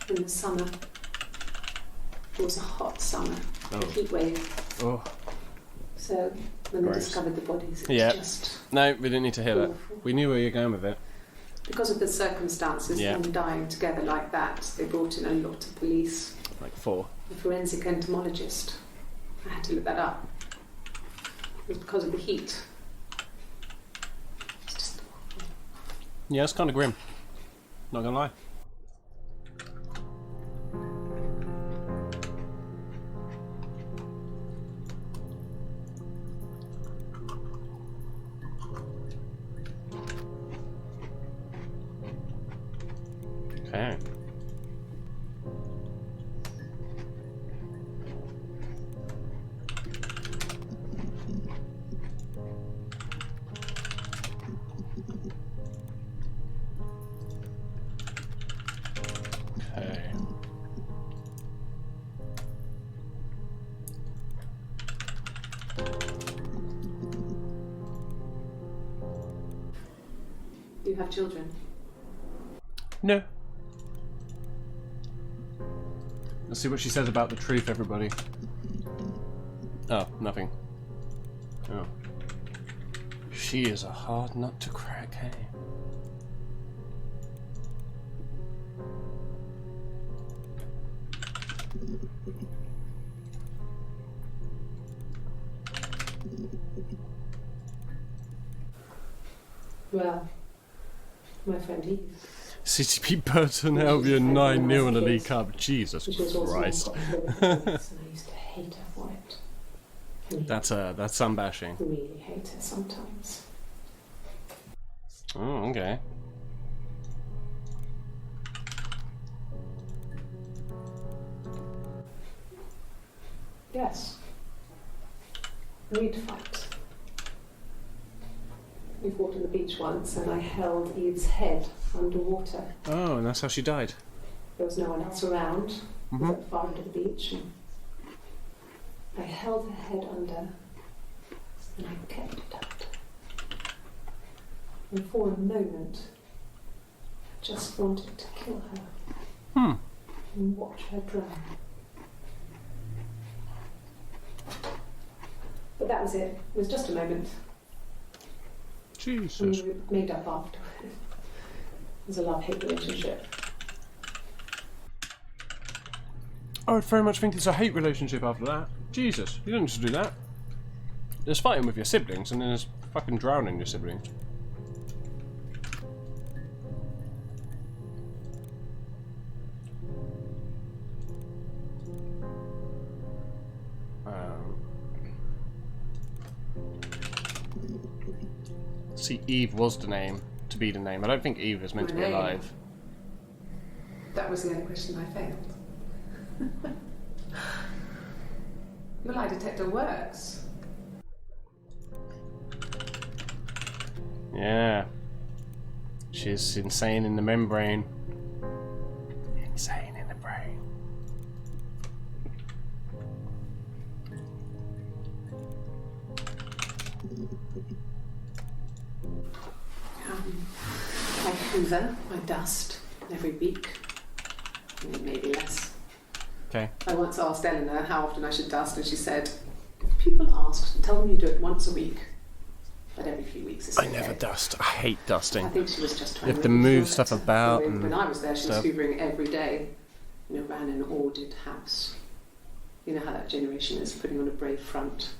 Speaker 2: in the summer. It was a hot summer, a heat wave.
Speaker 1: Oh.
Speaker 2: So when they
Speaker 1: Gross.
Speaker 2: discovered the bodies, it was just
Speaker 1: No, we didn't need to hear
Speaker 2: awful.
Speaker 1: that. We knew where you were going with it.
Speaker 2: Because of the circumstances of them dying together like that, they brought in a lot of police.
Speaker 1: Like 4.
Speaker 2: A forensic entomologist. I had to look that up. It was because of the heat. It's just...
Speaker 1: Yeah, it's kind of grim. Not gonna lie. Okay. Okay.
Speaker 2: Do you have children?
Speaker 1: No. Let's see what she says about the truth, everybody. Oh, nothing. Oh. She is a hard nut to crack, hey?
Speaker 2: Well, my friend Eve.
Speaker 1: CTP Burton, Albion 9-0 in the League Cup. Jesus Christ.
Speaker 2: And I used to hate her for it.
Speaker 1: That's some bashing.
Speaker 2: Really hate her sometimes.
Speaker 1: Oh, okay.
Speaker 2: Yes. We'd fight. We fought on the beach once and I held Eve's head underwater.
Speaker 1: Oh, and that's how she died.
Speaker 2: There was no one else around. We was at the far end of the beach. And I held her head under and I kept it out. And for a moment, I just wanted to kill her and watch her drown. But that was it. It was just a moment.
Speaker 1: Jesus.
Speaker 2: And we made up after. It was a love-hate relationship.
Speaker 1: I would very much think it's a hate relationship after that. Jesus, you don't just do that. There's fighting with your siblings, and then there's fucking drowning your siblings. See, Eve was the name, to be the name. I don't think Eve is meant to be alive.
Speaker 2: That was the only question I failed. Your lie detector works.
Speaker 1: Yeah. She's insane in the membrane. Insane in the brain.
Speaker 2: I hoover, I dust every week. Maybe less.
Speaker 1: Okay.
Speaker 2: I once asked Eleanor how often I should dust, and she said, if people ask, tell them you do it once a week. But every few weeks is okay.
Speaker 1: I never dust. I hate dusting.
Speaker 2: I think she was just trying
Speaker 1: You have to move stuff about.
Speaker 2: When I was there, she was
Speaker 1: stuff.
Speaker 2: hoovering every day. Ran an ordered house. You know how that generation is, putting on a brave front.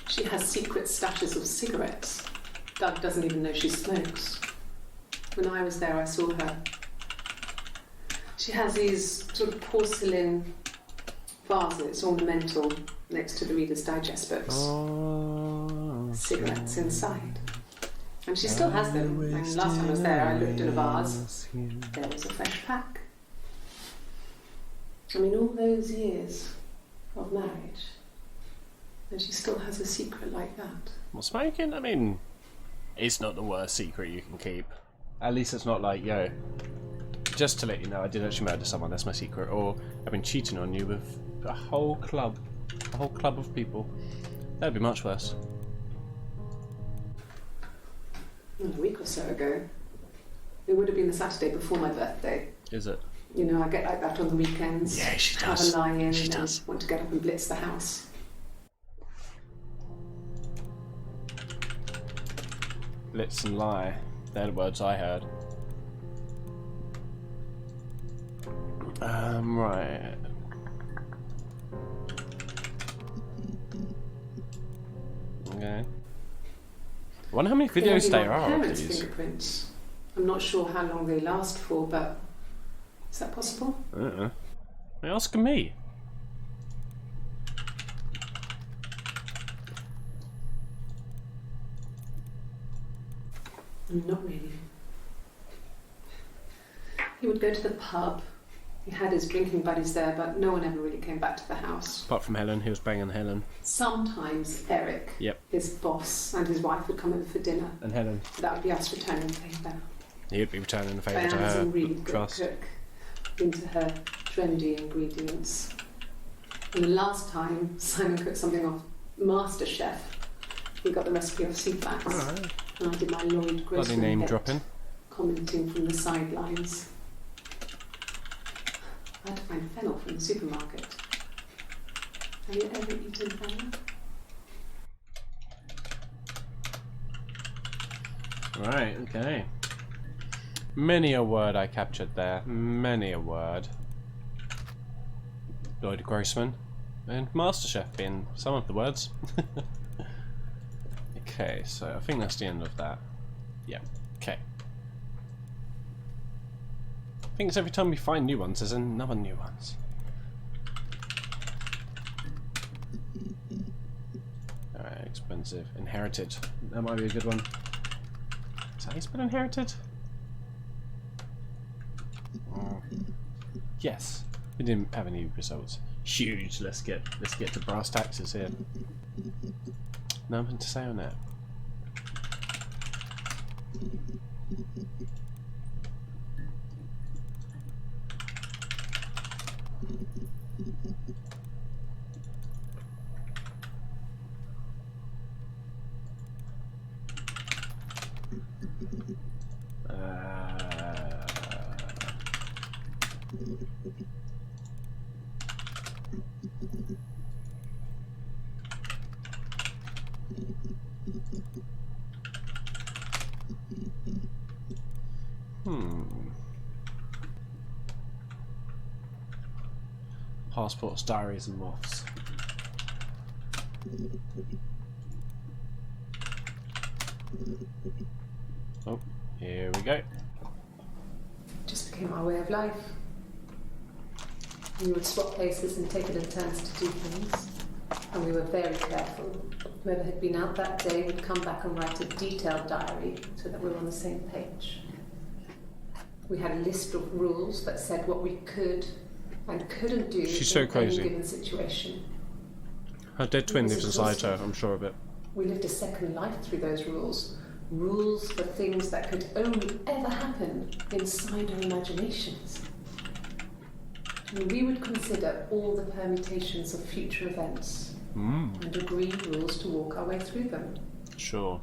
Speaker 2: She has secret stashes of cigarettes. Doug doesn't even know she smokes. When I was there, I saw her. She has these sort of porcelain vases, ornamental, next to the Reader's Digest books. Cigarettes inside. And she still has them. And last time I was there, I looked in a vase. There was a fresh pack. I mean, all those years of marriage, and she still has a secret like that.
Speaker 1: Well, smoking, I mean, it's not the worst secret you can keep. At least it's not like, yo, just to let you know, I did actually murder someone, that's my secret. Or I've been cheating on you with a whole club of people. That'd be much worse.
Speaker 2: A week or so ago, it would have been the Saturday before my birthday.
Speaker 1: Is it?
Speaker 2: You know, I get like that on the weekends.
Speaker 1: Yeah, she
Speaker 2: have
Speaker 1: does.
Speaker 2: a lie-in
Speaker 1: She
Speaker 2: and
Speaker 1: does.
Speaker 2: want to get up and blitz the house.
Speaker 1: Blitz and lie. They're the words I heard. Right. Okay. I wonder how many videos there are of
Speaker 2: parents'
Speaker 1: these.
Speaker 2: fingerprints. I'm not sure how long they last for, but is that possible?
Speaker 1: You're asking me.
Speaker 2: Not really. He would go to the pub. He had his drinking buddies there, but no one ever really came back to the house.
Speaker 1: Apart from Helen, he was banging Helen.
Speaker 2: Sometimes Eric, his boss, and his wife would come over for dinner.
Speaker 1: And Helen.
Speaker 2: That would be us returning the favour.
Speaker 1: He'd be returning the favour to
Speaker 2: Diana's
Speaker 1: her.
Speaker 2: a really good
Speaker 1: Trust.
Speaker 2: cook into her trendy ingredients. And the last time Simon cooked something off MasterChef, he got the recipe off sea-flax.
Speaker 1: Alright.
Speaker 2: And I did my Lloyd
Speaker 1: Bloody
Speaker 2: Grossman
Speaker 1: name
Speaker 2: bit,
Speaker 1: dropping.
Speaker 2: commenting from the sidelines. I had to find fennel from the supermarket. Have you ever eaten fennel?
Speaker 1: Right, okay. Many a word I captured there. Many a word. Lloyd Grossman and MasterChef being some of the words. Okay, so I think that's the end of that. Yeah, okay. I think it's every time we find new ones, there's another new ones. Alright, expensive. Inherited. That might be a good one. Is that how you spell inherited? Yes. We didn't have any results. Huge. Let's get to brass taxes here. Nothing to say on that. Passports, diaries, and moths. Oh, here we go.
Speaker 2: Just became our way of life. We would swap places and take it in turns to do things. And we were very careful. Whoever had been out that day would come back and write a detailed diary so that we were on the same page. We had a list of rules that said what we could and couldn't do
Speaker 1: She's so
Speaker 2: in
Speaker 1: crazy.
Speaker 2: any given situation.
Speaker 1: Her dead twin lives inside her, I'm sure of it.
Speaker 2: We lived a second life through those rules. Rules for things that could only ever happen inside our imaginations. And we would consider all the permutations of future events and agree rules to walk our way through them.
Speaker 1: Sure.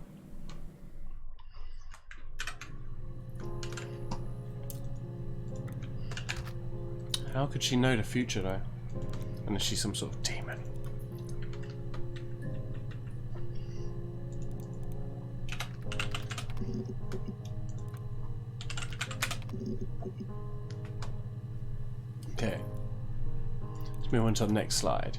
Speaker 1: How could she know the future though? Unless she's some sort of demon. Okay. Let's move on to the next slide.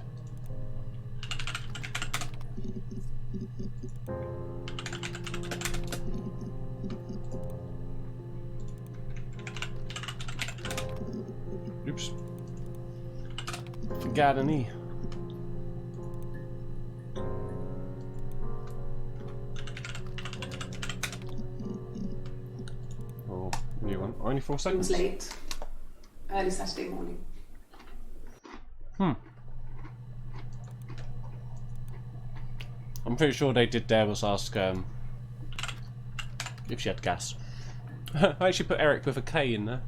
Speaker 1: Oops. Forgot an E. Oh, new one. Only 4
Speaker 2: It
Speaker 1: seconds.
Speaker 2: was late. Early Saturday morning.
Speaker 1: I'm pretty sure they did there was ask if she had gas. I actually put Eric with a K in there.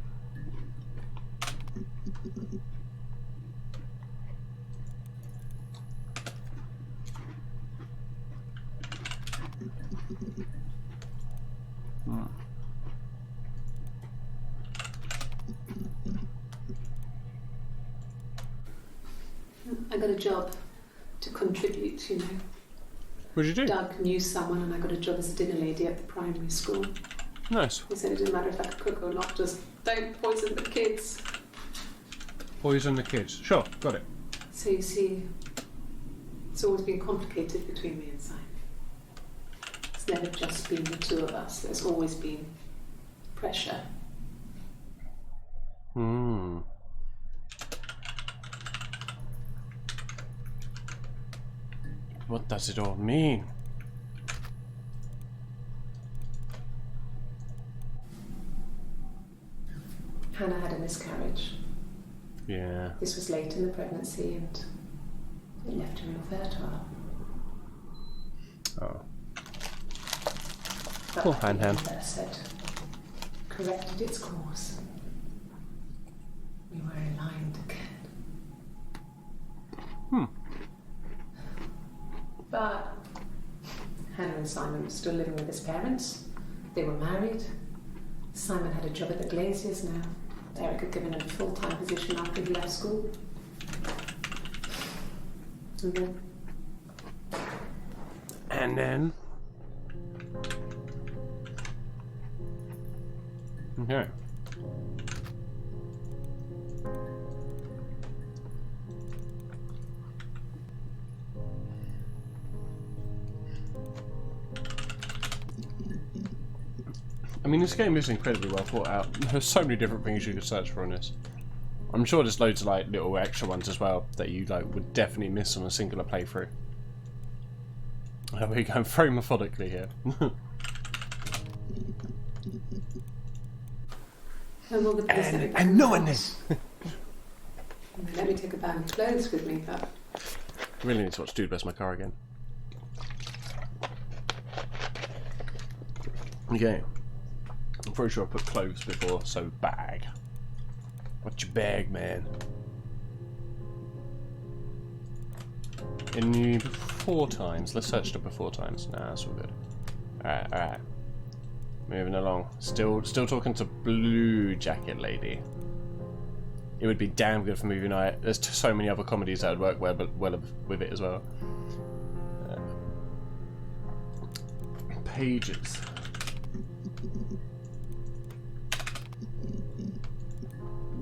Speaker 2: I got a job to contribute, you know.
Speaker 1: What did you do?
Speaker 2: Doug knew someone and I got a job as a dinner lady at the primary school.
Speaker 1: Nice.
Speaker 2: He said it didn't matter if I could cook or not, just don't poison the kids.
Speaker 1: Poison the kids. Sure, got it.
Speaker 2: So you see, it's always been complicated between me and Simon. It's never just been the two of us. There's always been pressure.
Speaker 1: What does it all mean?
Speaker 2: Hannah had a miscarriage.
Speaker 1: Yeah.
Speaker 2: This was late in the pregnancy and it left her infertile.
Speaker 1: Oh.
Speaker 2: But
Speaker 1: Poor Han-Han.
Speaker 2: the said, corrected its course. We were aligned again. But Hannah and Simon were still living with his parents. They were married. Simon had a job at the Glaziers now. Eric had given him a full-time position after he left school.
Speaker 1: And then? Okay. I mean, this game is incredibly well thought out. There's so many different things you could search for in this. I'm sure there's loads of like little extra ones as well that you like would definitely miss on a singular playthrough. We're going very methodically here.
Speaker 2: And no one is. Let me take a bag of clothes with me, but
Speaker 1: I really need to watch Dude Bless My Car again. Okay. I'm pretty sure I put clothes before, so bag. What's your bag, man? In the before times, let's search the before times. Nah, that's all good. Alright, alright. Moving along. Still talking to Blue Jacket Lady. It would be damn good for movie night. There's so many other comedies that would work well with it as well. Pages.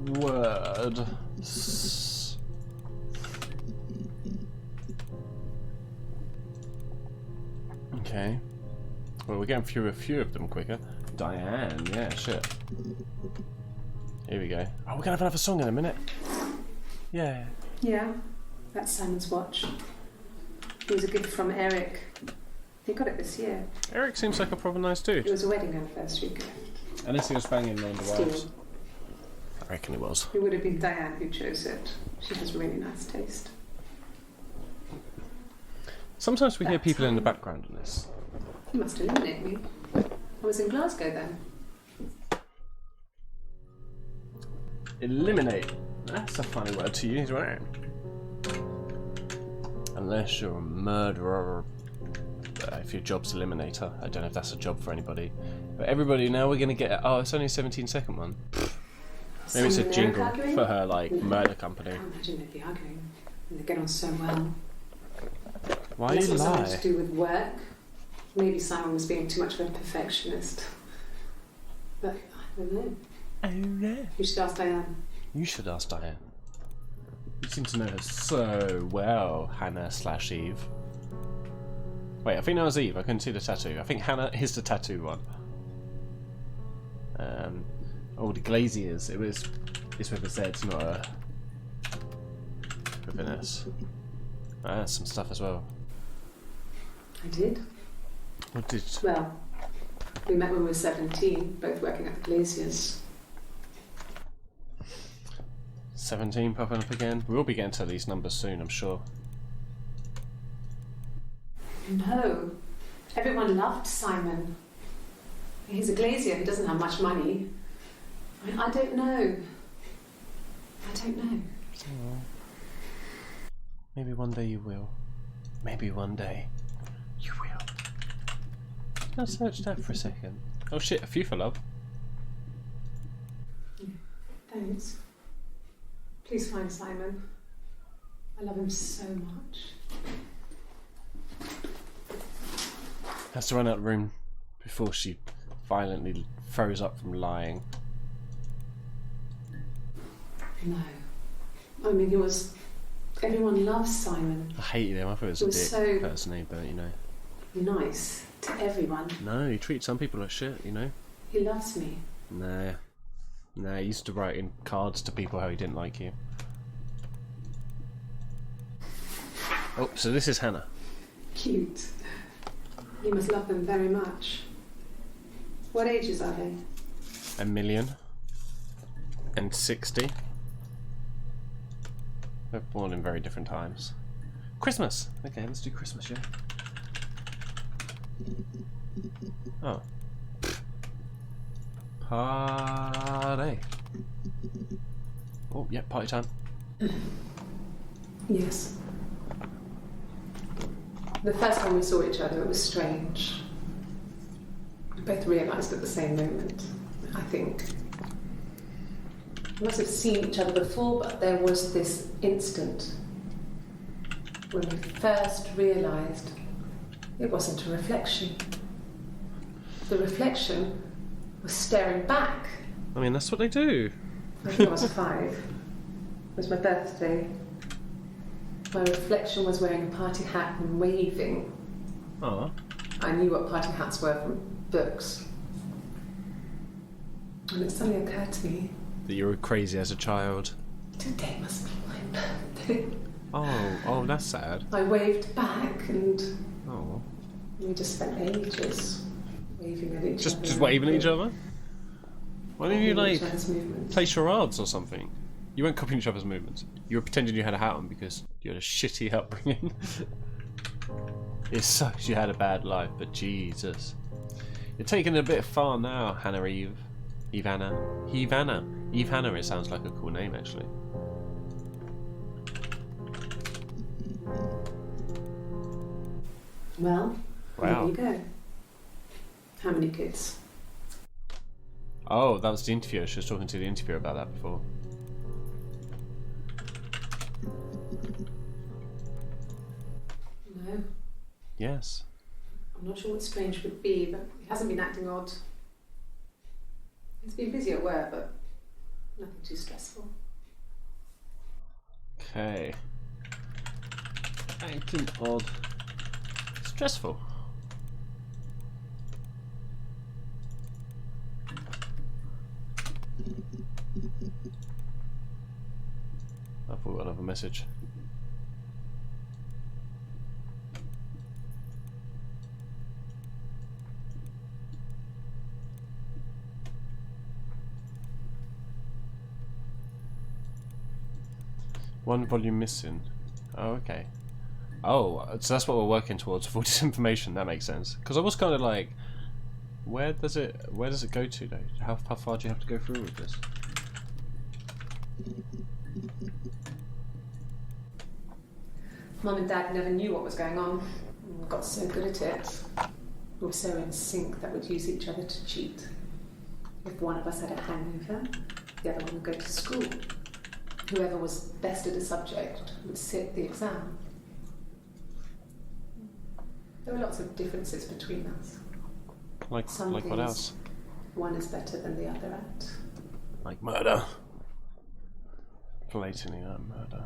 Speaker 1: Word. Okay. Well, we're getting through a few of them quicker. Diane, yeah, shit. Here we go. Oh, we're gonna have another song in a minute. Yeah.
Speaker 2: yeah, that's Simon's watch. It was a gift from Eric. He got it this year.
Speaker 1: Eric seems like a proper nice dude.
Speaker 2: It was a wedding anniversary gift.
Speaker 1: Unless he was banging on the wives.
Speaker 2: Still,
Speaker 1: I reckon it was.
Speaker 2: it would have been Diane who chose it. She has really nice taste.
Speaker 1: Sometimes we hear people in the background on this.
Speaker 2: You must eliminate me. I was in Glasgow then.
Speaker 1: Eliminate. That's a funny word to use, right? Unless you're a murderer. If your job's eliminator. I don't know if that's a job for anybody. But everybody, now we're going to get... Oh, it's only a 17-second one. Maybe it's a jingle for her, like, murder company.
Speaker 2: I can't imagine they'd be arguing. And they get on so well.
Speaker 1: Why you
Speaker 2: Unless it was
Speaker 1: lie?
Speaker 2: something to do with work. Maybe Simon was being too much of a perfectionist. But I don't know.
Speaker 1: I don't know.
Speaker 2: You should ask Diane.
Speaker 1: You should ask Diane. You seem to know her so well, Hannah/Eve. Wait, I think that was Eve. I couldn't see the tattoo. I think Hannah is the tattoo one. Oh, the Glaziers. It's with a Z, not a with an S. That's some stuff as well.
Speaker 2: I did.
Speaker 1: What did?
Speaker 2: Well, we met when we were 17, both working at the Glaziers.
Speaker 1: 17 popping up again. We'll be getting to these numbers soon, I'm sure.
Speaker 2: No. Everyone loved Simon. He's a glazier who doesn't have much money. I don't know. I don't know.
Speaker 1: Oh. Maybe one day you will. Maybe one day you will. I'll search that for a second. Oh shit, a few for love.
Speaker 2: Thanks. Please find Simon. I love him so much.
Speaker 1: Has to run out of the room before she violently throws up from lying.
Speaker 2: No. I mean, he was... Everyone loves Simon.
Speaker 1: I hated him. I thought he was
Speaker 2: He
Speaker 1: a
Speaker 2: was
Speaker 1: dick
Speaker 2: so-
Speaker 1: personally, but you know.
Speaker 2: Nice to everyone.
Speaker 1: No, he treats some people like shit, you know.
Speaker 2: He loves me.
Speaker 1: Nah. Nah, he used to write in cards to people how he didn't like you. Oh, so this is Hannah.
Speaker 2: Cute. You must love them very much. What ages are they?
Speaker 1: 1,000,060. They're born in very different times. Christmas! Okay, let's do Christmas, yeah? Oh. Party! Oh, yeah, party time.
Speaker 2: Yes. The first time we saw each other, it was strange. We both realised at the same moment, I think. We must have seen each other before, but there was this instant when we first realised it wasn't a reflection. The reflection was staring back.
Speaker 1: I mean, that's what they do.
Speaker 2: I think I was 5. It was my birthday. My reflection was wearing a party hat and waving.
Speaker 1: Oh.
Speaker 2: I knew what party hats were from books. And it suddenly occurred to me,
Speaker 1: That you were crazy as a child.
Speaker 2: today must be my birthday.
Speaker 1: Oh, that's sad.
Speaker 2: I waved back and
Speaker 1: Oh.
Speaker 2: we just spent ages waving at each other.
Speaker 1: Just waving at each other? Why didn't you,
Speaker 2: Copying
Speaker 1: like,
Speaker 2: each other's movements.
Speaker 1: play charades or something? You weren't copying each other's movements. You were pretending you had a hat on because you had a shitty upbringing. It sucks you had a bad life, but Jesus. You're taking it a bit far now, Hannah Eve. Ivana. Ivana. Eve Hannah, it sounds like a cool name, actually.
Speaker 2: Well,
Speaker 1: Wow.
Speaker 2: there you go. How many kids?
Speaker 1: Oh, that was the interviewer. She was talking to the interviewer about that before.
Speaker 2: No.
Speaker 1: Yes.
Speaker 2: I'm not sure what strange would be, but he hasn't been acting odd. He's been busy at work, but nothing too stressful.
Speaker 1: Okay. Acting odd. Stressful. I thought another message. One volume missing. Oh, okay. Oh, so that's what we're working towards with all this information. That makes sense. Because I was kind of like, where does it go to though? How far do you have to go through with this?
Speaker 2: Mum and Dad never knew what was going on. We got so good at it. We were so in sync that we'd use each other to cheat. If one of us had a hangover, the other one would go to school. Whoever was best at a subject would sit the exam. There were lots of differences between us.
Speaker 1: Like
Speaker 2: Some
Speaker 1: what
Speaker 2: things
Speaker 1: else?
Speaker 2: One is better than the other at.
Speaker 1: Like murder. Blatantly like murder.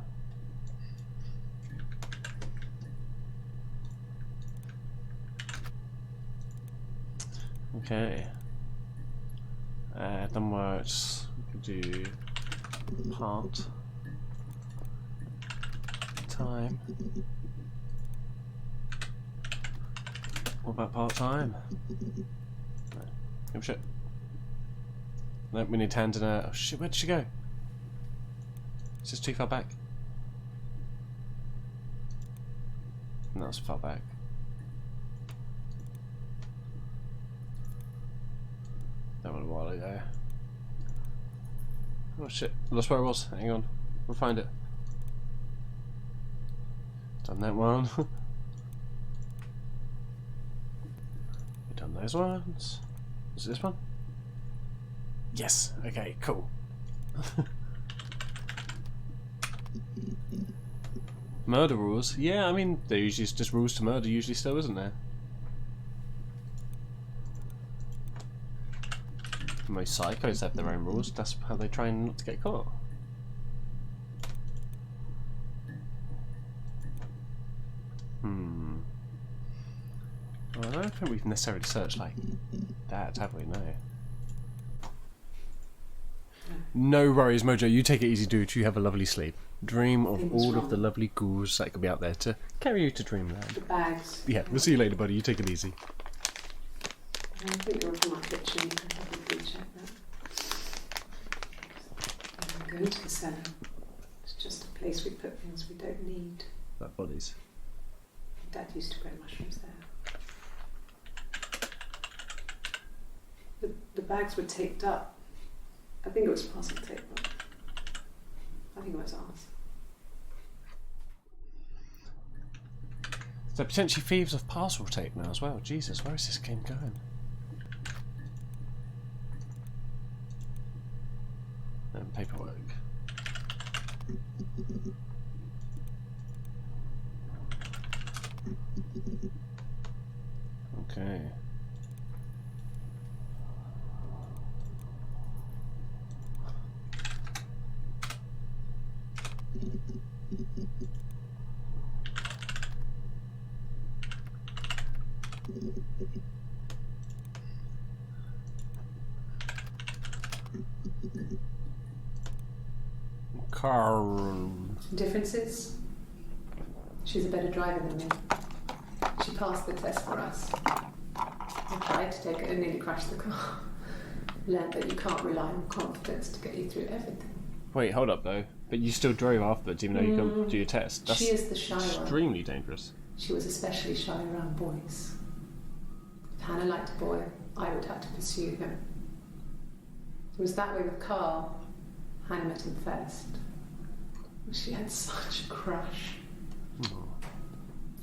Speaker 1: Okay. Done works. We could do part time. What about part time? No. Oh shit. No, we need hands in a. Oh shit, where did she go? Is this too far back? No, it's far back. That was a while ago. Oh shit, I lost where I was. Hang on, we'll find it. Done that one. We've done those ones. Is it this one? Yes, okay, cool. Murder rules? Yeah, I mean, there usually is just rules to murder, usually still, isn't there? Most psychos have their own rules. That's how they try not to get caught. Well, I don't think we've necessarily searched like that, have we? No. No worries, Mojo. You take it easy, dude. You have a lovely sleep. Dream of all of the lovely ghouls that could be out there to carry you to dreamland.
Speaker 2: The bags.
Speaker 1: Yeah, we'll see you later, buddy. You take it easy.
Speaker 2: I think you're in my kitchen. You can probably check that. I'm going to the cellar. It's just a place we put things we don't need.
Speaker 1: Like bodies.
Speaker 2: Dad used to grow mushrooms there. The bags were taped up. I think it was parcel tape, but I think it was ours.
Speaker 1: So potentially thieves of parcel tape now as well. Jesus, where is this game going? And paperwork. Okay. Carl.
Speaker 2: Differences? She's a better driver than me. She passed the test for us. I tried to take it and nearly crashed the car. Learned that you can't rely on confidence to get you through everything.
Speaker 1: Wait, hold up though. But you still drove afterwards, even though you couldn't do your test. That's
Speaker 2: she is the shy one.
Speaker 1: Extremely dangerous.
Speaker 2: She was especially shy around boys. If Hannah liked a boy, I would have to pursue him. It was that way with Carl. Hannah met him first. She had such a crush.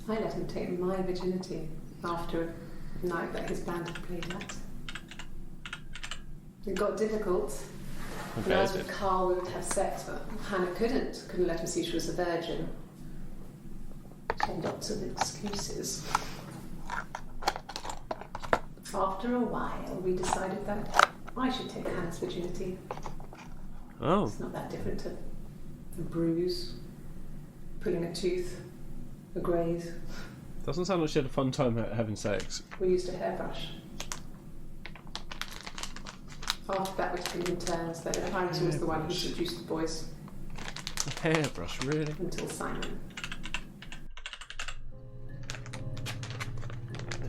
Speaker 2: I let him take my virginity after a night that his band had played at. It got difficult. When I was with Carl, we would have sex, but Hannah couldn't let him see she was a virgin. She had lots of excuses. After a while, we decided that I should take Hannah's virginity.
Speaker 1: Oh.
Speaker 2: It's not that different to a bruise, pulling a tooth, a graze.
Speaker 1: Doesn't sound like she had a fun time having sex.
Speaker 2: We used a hairbrush. After that, we took it in turns. That apparently he was the one who seduced the boys.
Speaker 1: A hairbrush, really?
Speaker 2: Until Simon.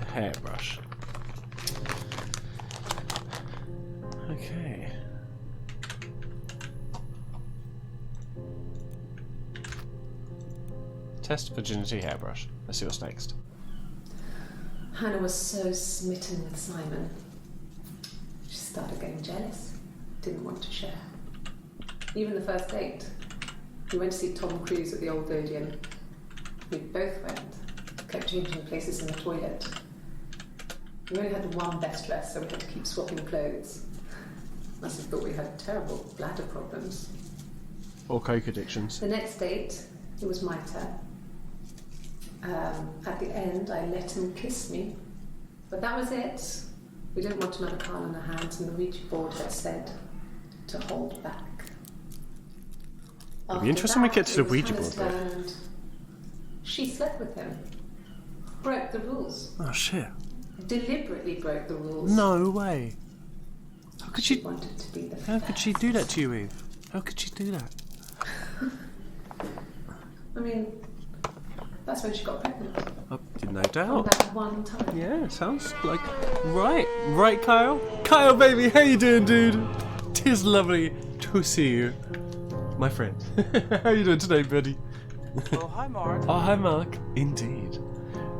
Speaker 1: A hairbrush. Okay. Test virginity hairbrush. Let's see what's next.
Speaker 2: Hannah was so smitten with Simon. She started getting jealous. Didn't want to share. Even the first date. We went to see Tom Cruise at the Old Odeon. We both went. Kept changing places in the toilet. We only had one best dress, so we had to keep swapping clothes. Must have thought we had terrible bladder problems.
Speaker 1: Or coke addictions.
Speaker 2: The next date, it was my turn. At the end, I let him kiss me. But that was it. We didn't want another Carl on our hands, and the Ouija board had said to hold back.
Speaker 1: It'll be interesting when we get to the Ouija board, though.
Speaker 2: And she slept with him. Broke the rules.
Speaker 1: Oh, shit.
Speaker 2: Deliberately broke the rules.
Speaker 1: No way. How could
Speaker 2: she wanted to be the
Speaker 1: How could she do that to you, Eve? How could she do that?
Speaker 2: I mean, that's when she got pregnant.
Speaker 1: Oh, no doubt.
Speaker 2: That one time.
Speaker 1: Yeah, sounds like right, Kyle. Kyle, baby, how you doing, dude? Tis lovely to see you, my friend. How you doing today, buddy?
Speaker 3: Oh, hi, Mark.
Speaker 1: Oh, hi, Mark. Indeed.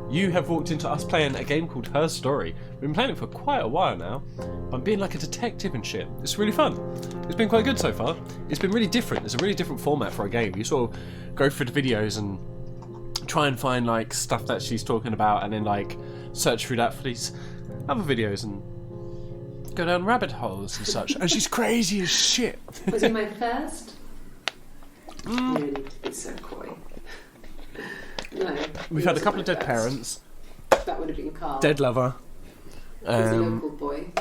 Speaker 1: You have walked into us playing a game called Her Story. We've been playing it for quite a while now. I'm being like a detective and shit. It's really fun. It's been quite good so far. It's been really different. It's a really different format for a game. You sort of go through the videos and try and find like stuff that she's talking about, and then like search through that for these other videos and go down rabbit holes and such. And she's crazy as shit.
Speaker 2: Was he my first? You need to be so coy. No.
Speaker 1: We've had a couple of dead parents.
Speaker 2: That would have been Carl.
Speaker 1: Dead lover.
Speaker 2: He's a local boy.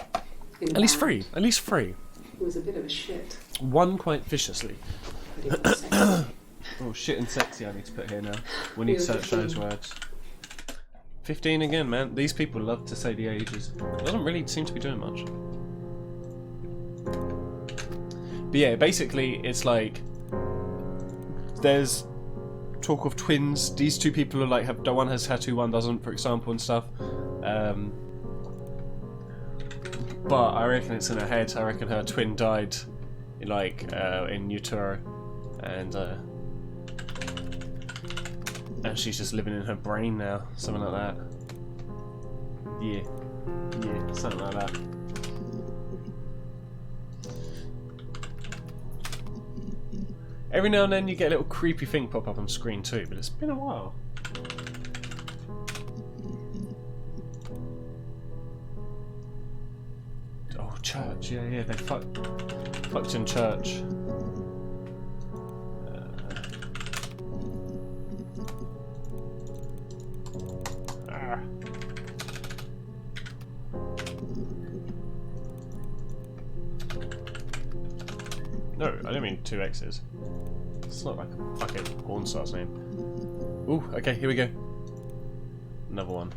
Speaker 2: in
Speaker 1: At least
Speaker 2: band.
Speaker 1: 3. At least 3.
Speaker 2: It was a bit of a shit.
Speaker 1: 1 quite viciously.
Speaker 2: But it was sexy.
Speaker 1: Oh, shit and sexy I need to put here now. We need to
Speaker 2: You're
Speaker 1: search those
Speaker 2: 15.
Speaker 1: words. 15 again, man. These people love to say the ages. It doesn't really seem to be doing much. But yeah, basically, it's like there's talk of twins. These 2 people are like, have one has tattoo, one doesn't, for example, and stuff. But I reckon it's in her head. I reckon her twin died, in utero, and she's just living in her brain now, something like that. Yeah, something like that. Every now and then you get a little creepy thing pop up on screen too, but it's been a while. Oh, church, yeah, they fucked in church. No, I don't mean 2 X's. It's not like a fucking porn star's name. Ooh, okay, here we go. Another one.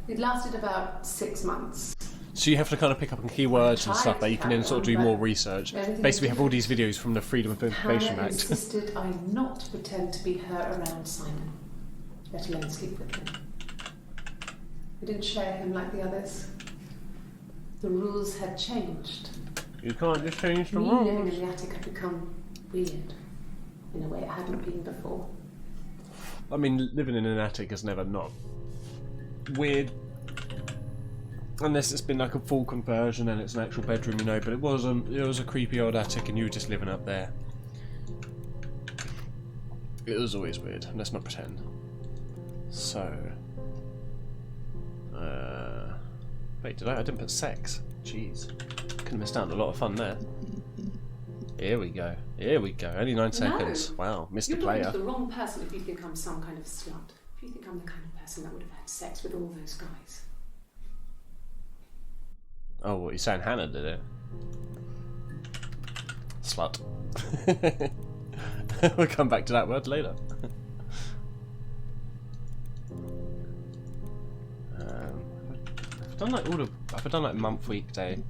Speaker 2: It lasted about 6 months.
Speaker 1: So you have to kind of pick up on keywords and stuff that you can then sort of do more research. Basically, we have all these videos from the Freedom of Information
Speaker 2: Hannah
Speaker 1: Act.
Speaker 2: insisted I not pretend to be her around Simon, let alone sleep with him. I didn't share him like the others. The rules had changed.
Speaker 1: You can't just change the
Speaker 2: Me living
Speaker 1: rules.
Speaker 2: in the attic had become weird, in a way it hadn't been before.
Speaker 1: I mean, living in an attic is never not weird. Unless it's been like a full conversion and it's an actual bedroom, you know, but it wasn't. It was a creepy old attic and you were just living up there. It was always weird, let's not pretend. So... wait, I didn't put sex. Jeez. Could have missed out on a lot of fun there. Here we go. Here we go. Only 9 seconds. Wow, missed the
Speaker 2: You're talking
Speaker 1: player.
Speaker 2: to the wrong person if you think I'm some kind of slut. If you think I'm the kind of person that would have had sex with all those guys.
Speaker 1: Oh, what, you're saying Hannah did it? Slut. We'll come back to that word later. I've done like I've done like month, week, day.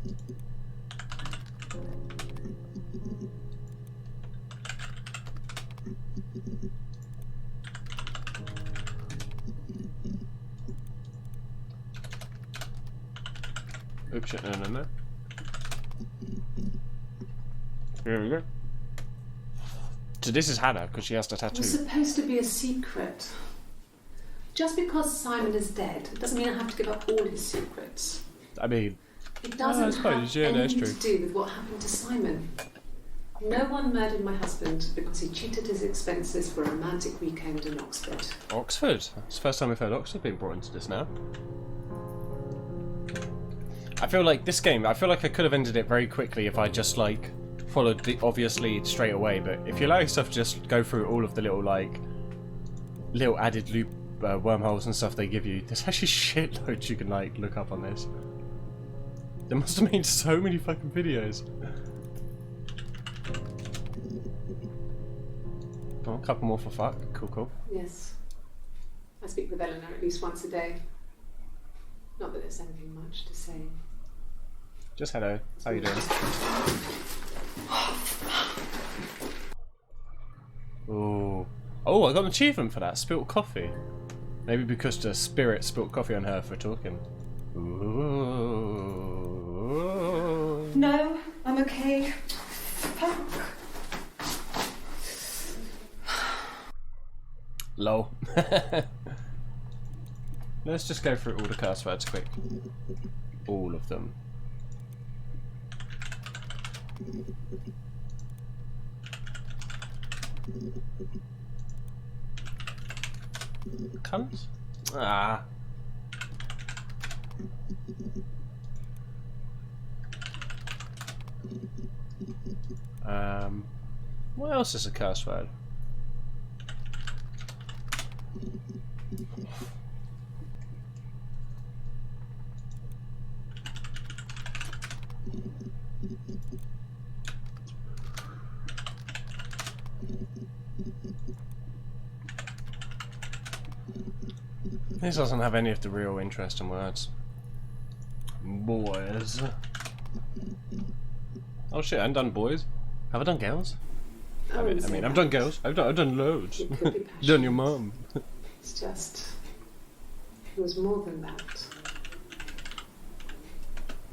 Speaker 1: Oops, shit, no. Here we go. So this is Hannah, because she has the
Speaker 2: It
Speaker 1: tattoo.
Speaker 2: was supposed to be a secret. Just because Simon is dead doesn't mean I have to give up all his secrets.
Speaker 1: I mean,
Speaker 2: It doesn't
Speaker 1: I suppose,
Speaker 2: have
Speaker 1: yeah, that's
Speaker 2: anything
Speaker 1: true.
Speaker 2: to do with what happened to Simon. No one murdered my husband because he cheated his expenses for a romantic weekend in Oxford.
Speaker 1: Oxford. It's the first time we've heard Oxford being brought into this now. I feel like this game, I feel like I could have ended it very quickly if I just like followed the obvious lead straight away, but if you allow yourself to just go through all of the little little added loop wormholes and stuff they give you, there's actually shitloads you can like look up on this. They must have made so many fucking videos. Oh, a couple more for fuck. Cool.
Speaker 2: Yes. I speak with Eleanor at least once a day. Not that there's anything much to say.
Speaker 1: Just hello. How you doing? Oh, I got an achievement for that. Spilt coffee. Maybe because the spirit spilt coffee on her for talking. Ooh.
Speaker 2: No, I'm okay.
Speaker 1: Lol. Let's just go through all the curse words quick. All of them. Cunt? Ah. What else is a curse word? This doesn't have any of the real interesting words. Boys. Oh shit, I haven't done boys. Have I done girls?
Speaker 2: I
Speaker 1: I mean, I've done girls. I've done loads.
Speaker 2: It could be
Speaker 1: Done your mum.
Speaker 2: It's just, it was more than that.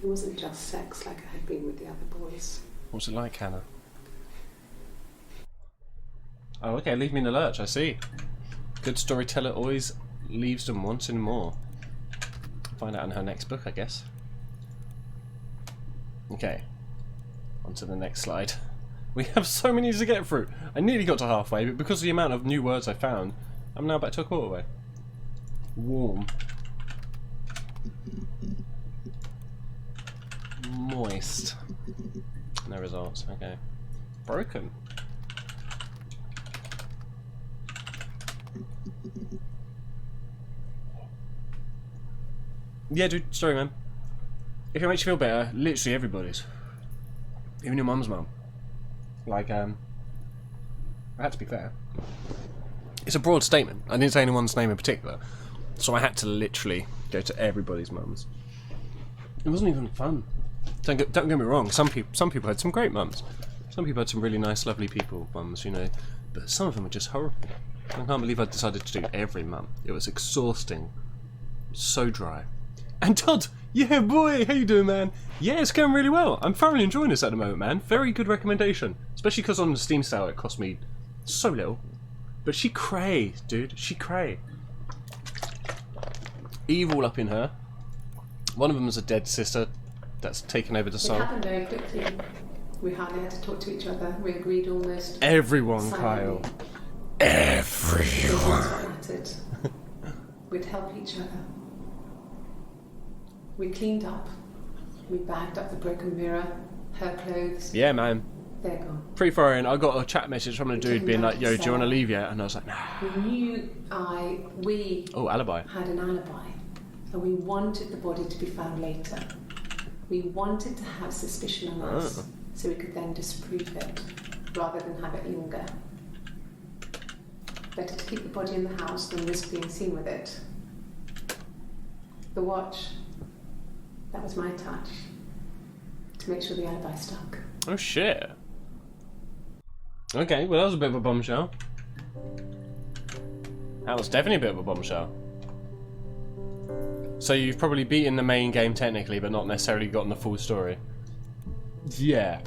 Speaker 2: It wasn't just sex like I had been with the other boys.
Speaker 1: What's it like, Hannah? Oh, okay, leave me in the lurch, I see. Good storyteller always leaves them wanting more. Find out in her next book, I guess. Okay. On to the next slide. We have so many to get through. I nearly got to halfway, but because of the amount of new words I found, I'm now back to a quarter way. Warm. Moist. No results, okay. Broken. Yeah, dude, sorry, man. If it makes you feel better, literally everybody's. Even your mum's mum. Like, I had to be fair. It's a broad statement. I didn't say anyone's name in particular. So I had to literally go to everybody's mums. It wasn't even fun. Don't get me wrong, some people had some great mums. Some people had some really nice, lovely people, mums, you know. But some of them were just horrible. I can't believe I decided to do every mum. It was exhausting. So dry. And Todd! Yeah, boy! How you doing, man? Yeah, it's going really well. I'm thoroughly enjoying this at the moment, man. Very good recommendation. Especially because on the Steam sale it cost me so little. But she cray, dude. She cray. Evil up in her. One of them is a dead sister that's taken over the soul.
Speaker 2: It happened very quickly. We hardly had to talk to each other. We agreed almost.
Speaker 1: Everyone,
Speaker 2: silently.
Speaker 1: Kyle. Everyone.
Speaker 2: That's what mattered. We'd help each other. We cleaned up. We bagged up the broken mirror, her clothes.
Speaker 1: Yeah, man.
Speaker 2: They're gone.
Speaker 1: Pretty far in, I got a chat message from a dude being like, yo, do you want to leave yet? And I was like, nah.
Speaker 2: We
Speaker 1: Oh, alibi.
Speaker 2: had an alibi. And we wanted the body to be found later. We wanted to have suspicion on us so we could then disprove it rather than have it linger. Better to keep the body in the house than risk being seen with it. The watch. That was my touch. To make sure the alibi stuck.
Speaker 1: Oh, shit. Okay, well, that was a bit of a bombshell. That was definitely a bit of a bombshell. So you've probably beaten the main game technically, but not necessarily gotten the full story. Yeah.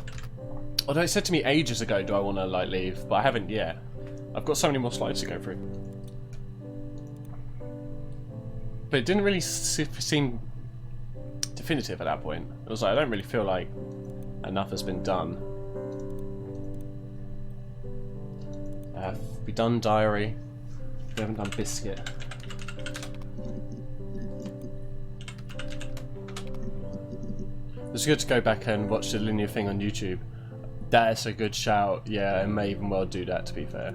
Speaker 1: Although it said to me ages ago, do I want to, like, leave? But I haven't yet. I've got so many more slides to go through. But it didn't really seem definitive at that point. It was like, I don't really feel like enough has been done. We've done diary. We haven't done biscuit. It's good to go back and watch the linear thing on YouTube. That is a good shout. Yeah, I may even well do that, to be fair.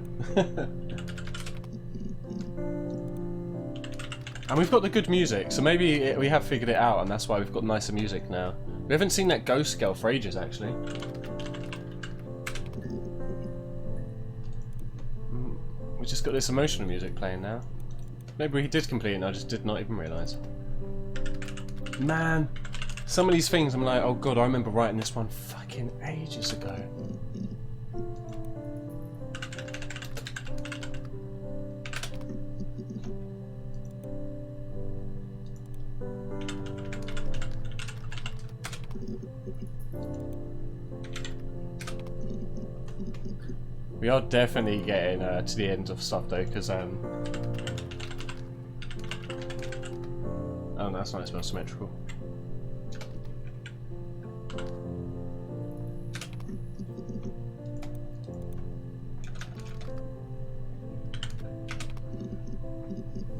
Speaker 1: And we've got the good music, so maybe we have figured it out, and that's why we've got nicer music now. We haven't seen that ghost girl for ages, actually. We just got this emotional music playing now. Maybe we did complete it and I just did not even realise. Man, some of these things I'm like, oh god, I remember writing this one fucking ages ago. We are definitely getting to the end of stuff though, because oh no, that's not well symmetrical.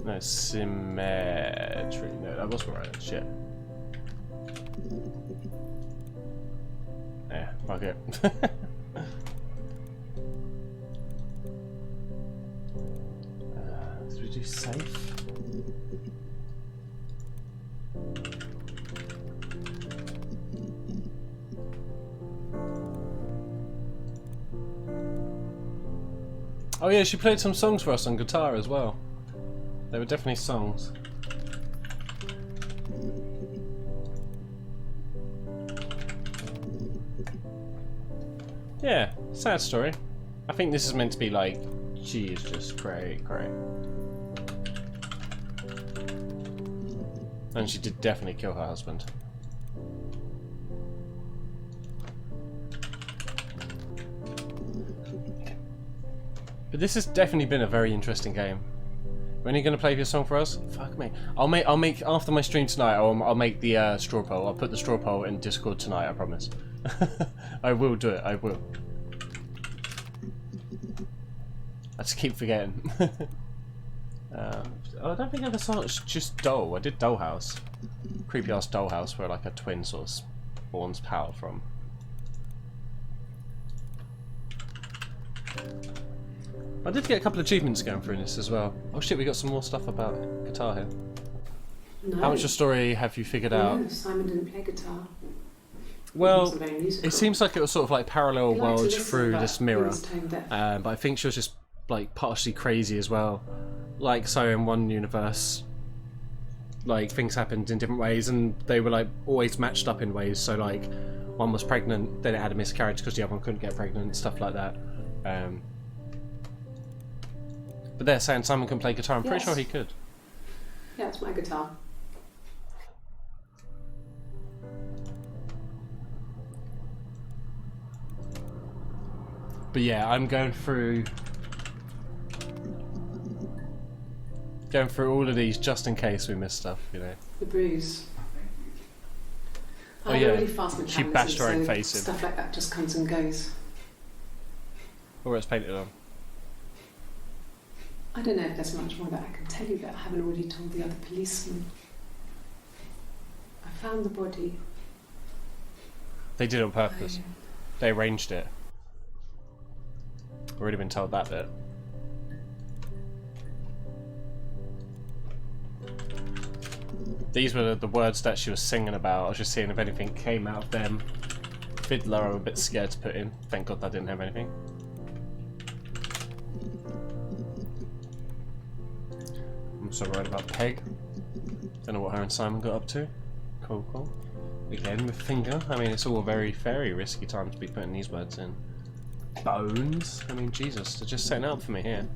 Speaker 1: No, symmetry. No, that wasn't right. Shit. Yeah, fuck it. Should we do safe? Oh yeah, she played some songs for us on guitar as well. They were definitely songs. Yeah, sad story. I think this is meant to be like, she is just great. And she did definitely kill her husband. But this has definitely been a very interesting game. When are you going to play your song for us? Fuck me. I'll make after my stream tonight. I'll make the straw poll. I'll put the straw poll in Discord tonight. I promise. I will do it. I will. I just keep forgetting. I don't think I ever saw it. Just Doll. I did Dollhouse. Creepy ass Dollhouse where like a twin sort of spawns power from. I did get a couple of achievements going through this as well. Oh shit, we got some more stuff about guitar here.
Speaker 2: No.
Speaker 1: How much of the story have you figured out?
Speaker 2: No, Simon didn't play guitar.
Speaker 1: Well, it seems like it was sort of like parallel
Speaker 2: He liked to
Speaker 1: worlds
Speaker 2: listen,
Speaker 1: through
Speaker 2: but
Speaker 1: this
Speaker 2: he
Speaker 1: mirror.
Speaker 2: was tone deaf.
Speaker 1: But I think she was just like partially crazy as well. Like, so in one universe, like things happened in different ways and they were like always matched up in ways. So like one was pregnant, then it had a miscarriage because the other one couldn't get pregnant, stuff like that. But they're saying Simon can play guitar. I'm pretty sure he could.
Speaker 2: Yeah, it's my guitar.
Speaker 1: But yeah, I'm going through all of these just in case we miss stuff, you know.
Speaker 2: The bruise.
Speaker 1: Oh,
Speaker 2: I had
Speaker 1: yeah.
Speaker 2: a really fast
Speaker 1: She
Speaker 2: metabolism,
Speaker 1: bashed her own
Speaker 2: so
Speaker 1: face in.
Speaker 2: stuff like that just comes and goes.
Speaker 1: Or it's painted on.
Speaker 2: I don't know if there's much more that I can tell you that I haven't already told the other policeman. I found the body.
Speaker 1: They did it on purpose.
Speaker 2: I-
Speaker 1: They arranged it. Already been told that bit. These were the words that she was singing about. I was just seeing if anything came out of them. Fiddler, I'm a bit scared to put in. Thank God that didn't have anything. I'm so worried about Peg. Don't know what her and Simon got up to. Cool, cool. Again with finger. I mean, it's all a very risky time to be putting these words in. Bones? I mean, Jesus, they're just setting up for me here.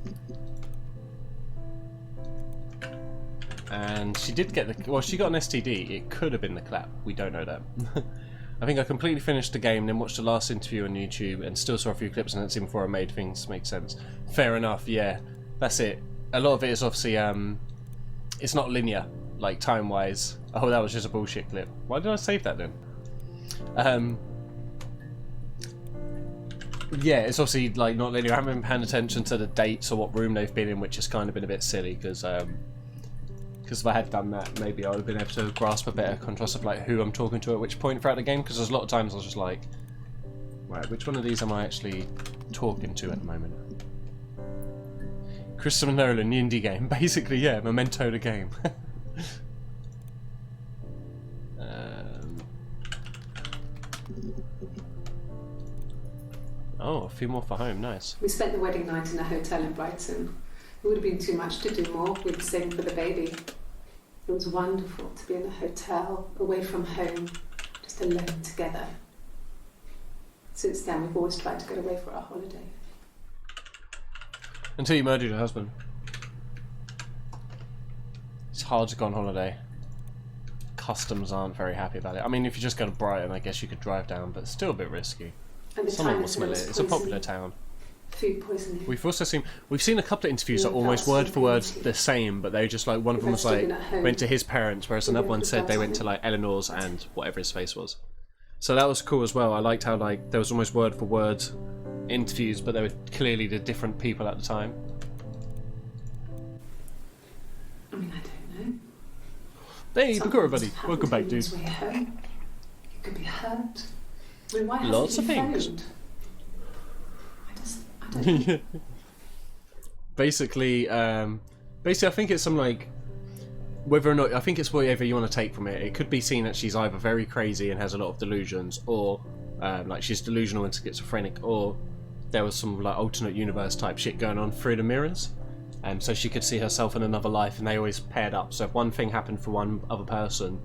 Speaker 1: And she did get the... Well, she got an STD. It could have been the clap. We don't know that. I think I completely finished the game, then watched the last interview on YouTube, and still saw a few clips, and that's even before I made things make sense. Fair enough, yeah. That's it. A lot of it is obviously... it's not linear, like, time-wise. Oh, that was just a bullshit clip. Why did I save that, then? Yeah, it's obviously like not linear. I haven't been paying attention to the dates or what room they've been in, which has kind of been a bit silly because if I had done that, maybe I would have been able to grasp a better contrast of like who I'm talking to at which point throughout the game. Because there's a lot of times I was just like, right, which one of these am I actually talking to at the moment? Christopher Nolan, the indie game, basically, yeah, Memento the game. Oh, a few more for home, nice.
Speaker 2: We spent the wedding night in a hotel in Brighton. It would have been too much to do more. We'd saved for the baby. It was wonderful to be in a hotel, away from home, just alone together. Since then, we've always tried to get away for our holiday.
Speaker 1: Until you murdered your husband. It's hard to go on holiday. Customs aren't very happy about it. I mean, if you just go to Brighton, I guess you could drive down, but it's still a bit risky.
Speaker 2: And the
Speaker 1: Someone
Speaker 2: time
Speaker 1: will smell it. It's a popular town.
Speaker 2: Food poisoning.
Speaker 1: We've seen a couple of interviews that are almost
Speaker 2: that's
Speaker 1: word for word
Speaker 2: crazy.
Speaker 1: the same, but they just like one of them was like went to his parents, whereas another one said they went to like Eleanor's and whatever his face was. So that was cool as well. I liked how like there was almost word for word interviews, but they were clearly the different people at the time.
Speaker 2: I mean, I don't know.
Speaker 1: Hey,
Speaker 2: Something's
Speaker 1: Bakura buddy,
Speaker 2: happened
Speaker 1: welcome back,
Speaker 2: on
Speaker 1: dude.
Speaker 2: its way home. You could be hurt. I mean, why hasn't
Speaker 1: Lots
Speaker 2: he
Speaker 1: of things.
Speaker 2: phoned? I don't know.
Speaker 1: Basically, I think it's some like whether or not I think it's whatever you want to take from it. It could be seen that she's either very crazy and has a lot of delusions, or like she's delusional and schizophrenic, or there was some like alternate universe type shit going on through the mirrors. so she could see herself in another life, and they always paired up. So if one thing happened for one other person,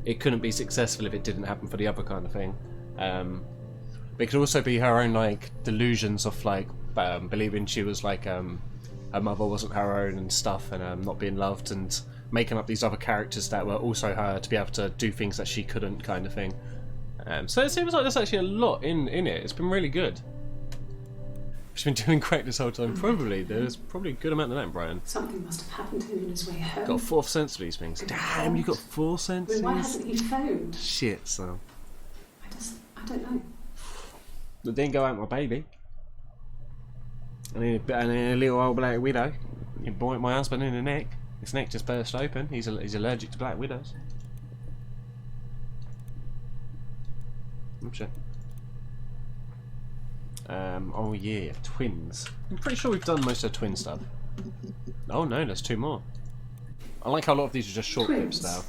Speaker 1: it couldn't be successful if it didn't happen for the other kind of thing. But it could also be her own like delusions of like believing she was like her mother wasn't her own and stuff, and not being loved, and making up these other characters that were also her to be able to do things that she couldn't, kind of thing. So it seems like there's actually a lot in it. It's been really good. She's been doing great this whole time. Probably there's probably a good amount of that, Brian.
Speaker 2: Something must have happened to him on his way home.
Speaker 1: Got a fourth sense for these things. Damn, you got four senses.
Speaker 2: Why hasn't he phoned?
Speaker 1: Shit, so.
Speaker 2: I don't know.
Speaker 1: The didn't go out my baby. I need a little old black widow. You boink my husband in the neck. His neck just burst open. He's allergic to black widows. Oh shit. Oh yeah, twins. I'm pretty sure we've done most of the twin stuff. Oh no, there's two more. I like how a lot of these are just short clips now.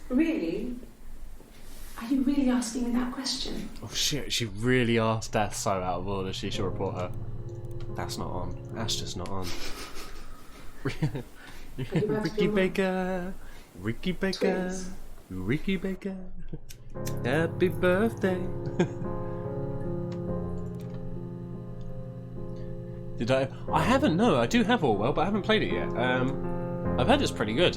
Speaker 2: Really? Are you really asking me that question?
Speaker 1: Oh shit, she really asked. That's so out of order. She should report her. That's not on. That's just not on. Ricky Baker. Ricky Baker.
Speaker 2: Twins.
Speaker 1: Ricky Baker. Happy birthday. Did I haven't, no, I do have Orwell, but I haven't played it yet. I've heard it's pretty good.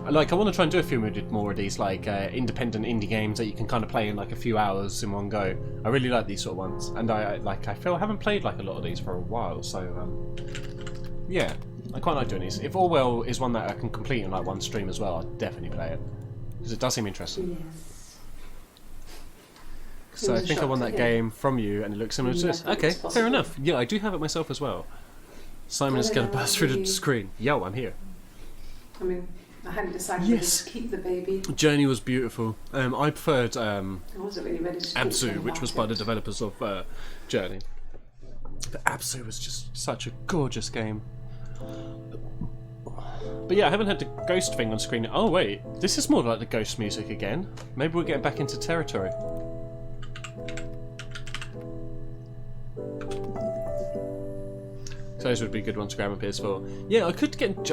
Speaker 1: Like, I want to try and do a few more of these, like, independent indie games that you can kind of play in, like, a few hours in one go. I really like these sort of ones. And I feel I haven't played, like, a lot of these for a while, so, yeah. I quite like doing these. If Orwell is one that I can complete in, like, one stream as well, I'd definitely play it. Because it does seem interesting.
Speaker 2: Yes.
Speaker 1: So I think I won that game from you, and it looks similar to this. Okay, fair enough. Yeah, I do have it myself as well. Simon is going to burst through the screen. Yo, I'm here.
Speaker 2: I mean, I hadn't decided whether to keep the baby.
Speaker 1: Journey was beautiful. I preferred
Speaker 2: I wasn't really ready to talk to
Speaker 1: Absu,
Speaker 2: him
Speaker 1: which was
Speaker 2: about
Speaker 1: by the developers of Journey. But Absu was just such a gorgeous game. But yeah, I haven't had the ghost thing on screen. Oh wait, this is more like the ghost music again. Maybe we're getting back into territory. So those would be good ones to grab on PS4. Yeah, I could get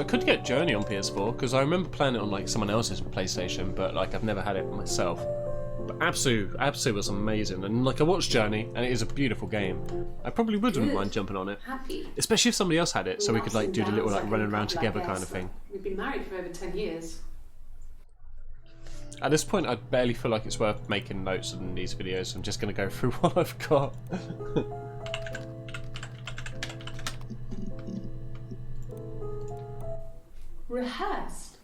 Speaker 1: Journey on PS4 because I remember playing it on like someone else's PlayStation, but like I've never had it myself. But Absu was amazing, and like I watched Journey, and it is a beautiful game. I probably wouldn't mind jumping on it, especially if somebody else had it, so we could like do the little like running around together kind of thing.
Speaker 2: We've been married for over 10 years.
Speaker 1: At this point, I barely feel like it's worth making notes in these videos. I'm just going to go through what I've got.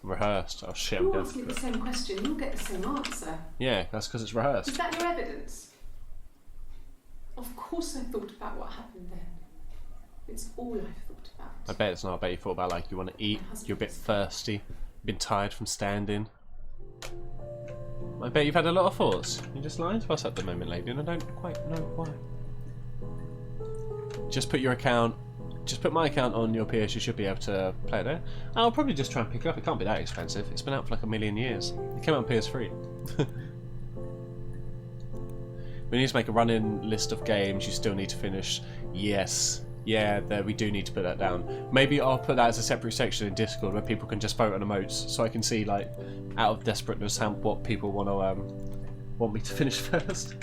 Speaker 1: Rehearsed. Oh shit, I'm
Speaker 2: You
Speaker 1: going
Speaker 2: ask me the same question, you'll get the same answer.
Speaker 1: Yeah, that's because it's rehearsed.
Speaker 2: Is that your evidence? Of course I thought about what happened then. It's all I've thought about.
Speaker 1: I bet it's not. I bet you thought about like you want to eat, you're a bit thirsty, you've been tired from standing. I bet you've had a lot of thoughts. You just lying to us at the moment, lady, and I don't quite know why. Just put my account on your PS, you should be able to play it there. I'll probably just try and pick it up. It can't be that expensive. It's been out for like a million years. It came out on PS3. We need to make a running list of games you still need to finish. Yes. Yeah, there, we do need to put that down. Maybe I'll put that as a separate section in Discord where people can just vote on emotes, so I can see, like, out of desperateness, what people want me to finish first.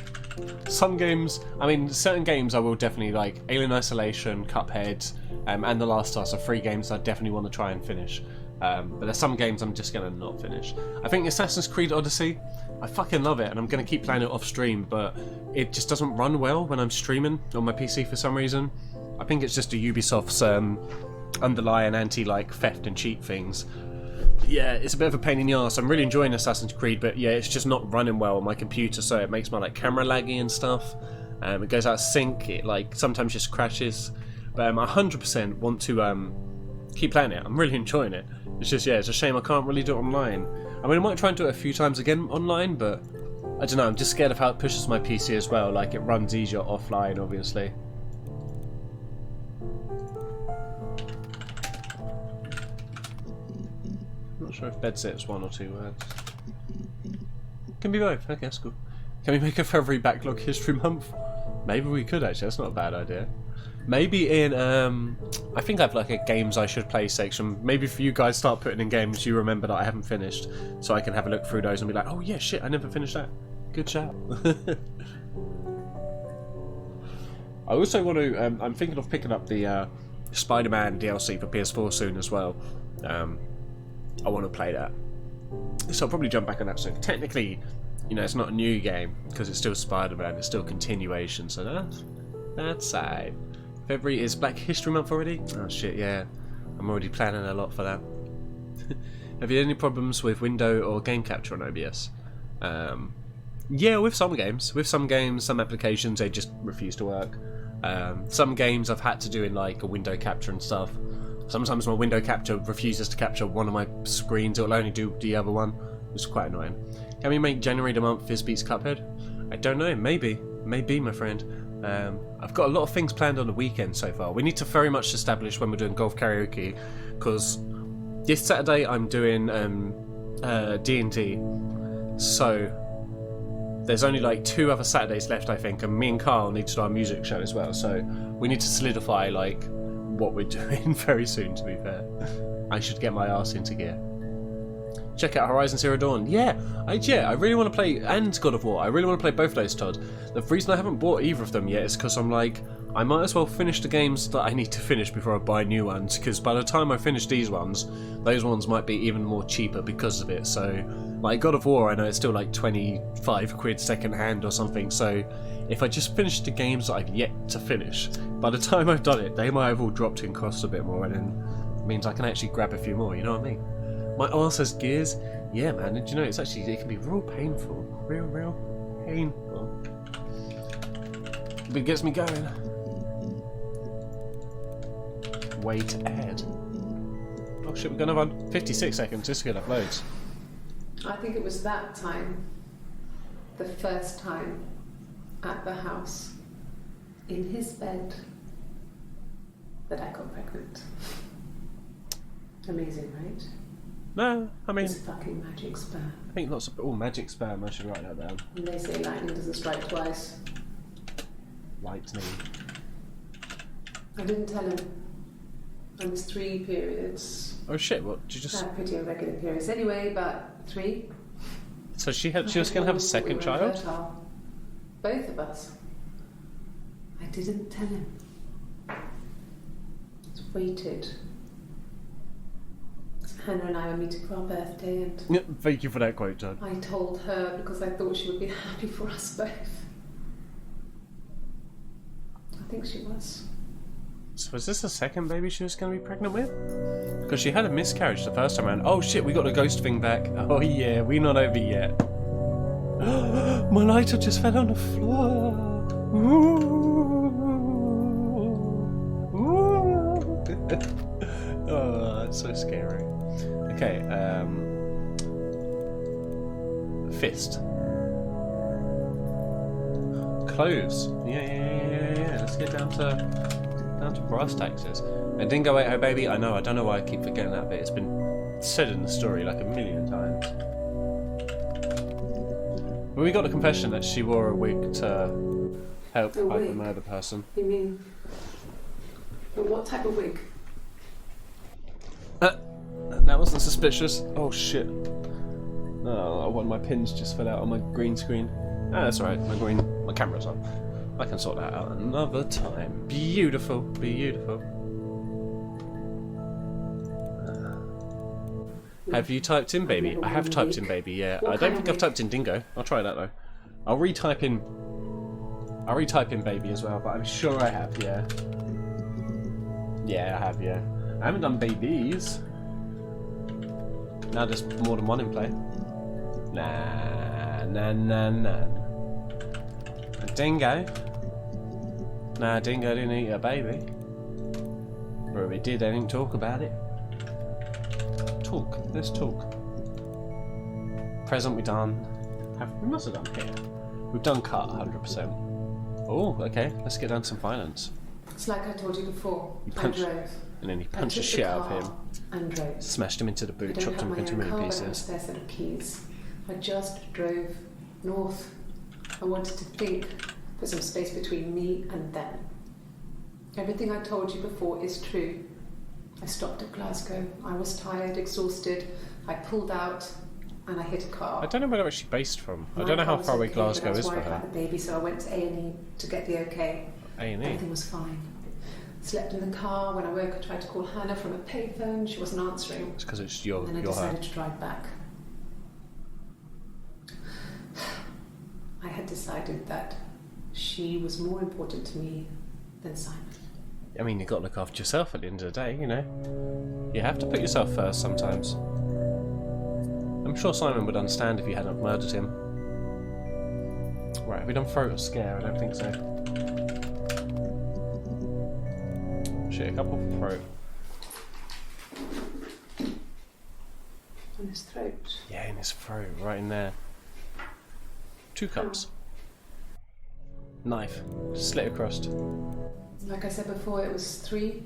Speaker 1: Some games, I mean, certain games I will definitely like. Alien Isolation, Cuphead, and The Last of Us are 3 games I definitely want to try and finish. But there's some games I'm just going to not finish. I think Assassin's Creed Odyssey, I fucking love it, and I'm going to keep playing it off stream, but it just doesn't run well when I'm streaming on my PC for some reason. I think it's just a Ubisoft's underlying anti-like theft and cheat things. Yeah, it's a bit of a pain in the arse. I'm really enjoying Assassin's Creed, but yeah, it's just not running well on my computer, so it makes my like camera laggy and stuff. It goes out of sync. It like sometimes just crashes. But I 100% want to keep playing it. I'm really enjoying it. It's just, yeah, it's a shame I can't really do it online. I mean, I might try and do it a few times again online, but I don't know. I'm just scared of how it pushes my PC as well. Like it runs easier offline, obviously. Not sure if bedset's 1 or 2 words. Can be both. Okay, that's cool. Can we make a February backlog history month? Maybe we could actually. That's not a bad idea. Maybe in I think I have like a games I should play section. Maybe if you guys start putting in games you remember that I haven't finished, so I can have a look through those and be like, oh yeah, shit, I never finished that. Good shout. I also want to. I'm thinking of picking up the Spider-Man DLC for PS4 soon as well. I want to play that, so I'll probably jump back on that soon. Technically, you know, it's not a new game because it's still Spider-Man. It's still continuation, so that's sad. February is Black History Month already? Oh shit, yeah. I'm already planning a lot for that. Have you had any problems with window or game capture on OBS? Yeah, with some games. With some games, some applications, they just refuse to work. Some games I've had to do in like a window capture and stuff. Sometimes my window capture refuses to capture one of my screens, it'll only do the other one, which is quite annoying. Can we make January the month Fizz beats Cuphead? I don't know, maybe, my friend. I've got a lot of things planned on the weekend so far. We need to very much establish when we're doing golf karaoke, because this Saturday I'm doing D&D, so there's only like 2 other Saturdays left, I think, and me and Carl need to do our music show as well, so we need to solidify like what we're doing very soon, to be fair. I should get my arse into gear. Check out Horizon Zero Dawn. Yeah, I really want to play, and God of War. I really want to play both of those, Todd. The reason I haven't bought either of them yet is because I'm like, I might as well finish the games that I need to finish before I buy new ones, because by the time I finish these ones, those ones might be even more cheaper because of it. So, like God of War, I know it's still like 25 quid second hand or something, so if I just finish the games that I've yet to finish, by the time I've done it, they might have all dropped in cost a bit more, and then it means I can actually grab a few more, you know what I mean? My arse has gears. Yeah, man. Did you know it can be real painful. Real painful. But it gets me going. Wait ahead. Oh shit, we're gonna run 56 seconds. This is good. Uploads.
Speaker 2: I think it was that time, the first time at the house, in his bed, that I got pregnant. Amazing, right?
Speaker 1: No, I mean...
Speaker 2: It's a fucking magic sperm.
Speaker 1: I think lots of... Oh, magic sperm, I should write that down.
Speaker 2: And they say lightning doesn't strike twice.
Speaker 1: Lightning.
Speaker 2: I didn't tell him. I was 3 periods.
Speaker 1: Oh shit, what? Did you just...
Speaker 2: I had pretty irregular periods anyway, but 3.
Speaker 1: So she was going to have a second child?
Speaker 2: Both of us. I didn't tell him. Just waited. Hannah and I were meeting for our birthday, and
Speaker 1: Yeah, thank you for that quote, John.
Speaker 2: I told her because I thought she would be happy for us both. I think she was.
Speaker 1: So was this the second baby she was going to be pregnant with? Because she had a miscarriage the first time around. Oh shit, we got the ghost thing back. Oh yeah, we're not over yet. My lighter just fell on the floor. Oh, that's so scary. Okay, fist. Clothes. Yeah. Let's get down to brass taxes. And Dingo ate her baby. I know. I don't know why I keep forgetting that bit. It's been said in the story like a million times. But we got the confession that she wore a wig to help hide the murder person.
Speaker 2: You mean? But what type of wig?
Speaker 1: That wasn't suspicious. Oh shit. Oh, one of my pins just fell out on my green screen. Ah, that's alright. My camera's on. I can sort that out another time. Beautiful. Have you typed in baby? I have typed in baby, yeah. I don't think I've typed in dingo. I'll try that though. I'll retype in baby as well, but I'm sure I have, yeah. Yeah, I have, yeah. I haven't done babies. Now there's more than one in play. Nah. A dingo? Nah, dingo didn't eat a baby. Or if he did, they didn't talk about it. Let's talk. Present we done. We must have done here. We've done cut 100%. Oh, okay. Let's get down to some violence.
Speaker 2: It's like I told you before. I drove.
Speaker 1: And then he punched the shit out of him.
Speaker 2: And drove.
Speaker 1: Smashed him into the boot, chopped him into many pieces.
Speaker 2: I set of keys. I just drove north. I wanted to think, put some space between me and them. Everything I told you before is true. I stopped at Glasgow. I was tired, exhausted. I pulled out and I hit a car.
Speaker 1: I don't know where she's based from. I don't know how far away Glasgow is for
Speaker 2: I was worried
Speaker 1: her.
Speaker 2: about the baby, so I went to A&E to get the okay.
Speaker 1: A&E?
Speaker 2: Everything was fine. Slept in the car. When I woke, I tried to call Hannah from a payphone. She wasn't answering.
Speaker 1: It's because it's your
Speaker 2: And then I decided to drive back. I had decided that she was more important to me than Simon.
Speaker 1: I mean, you've got to look after yourself at the end of the day, you know. You have to put yourself first sometimes. I'm sure Simon would understand if you hadn't murdered him. Right, have we done throat or scare? I don't think so. Shit, a couple for throat.
Speaker 2: On his throat.
Speaker 1: Yeah, in his throat, right in there. 2 cups. Knife. Slit across.
Speaker 2: Like I said before, it was 3.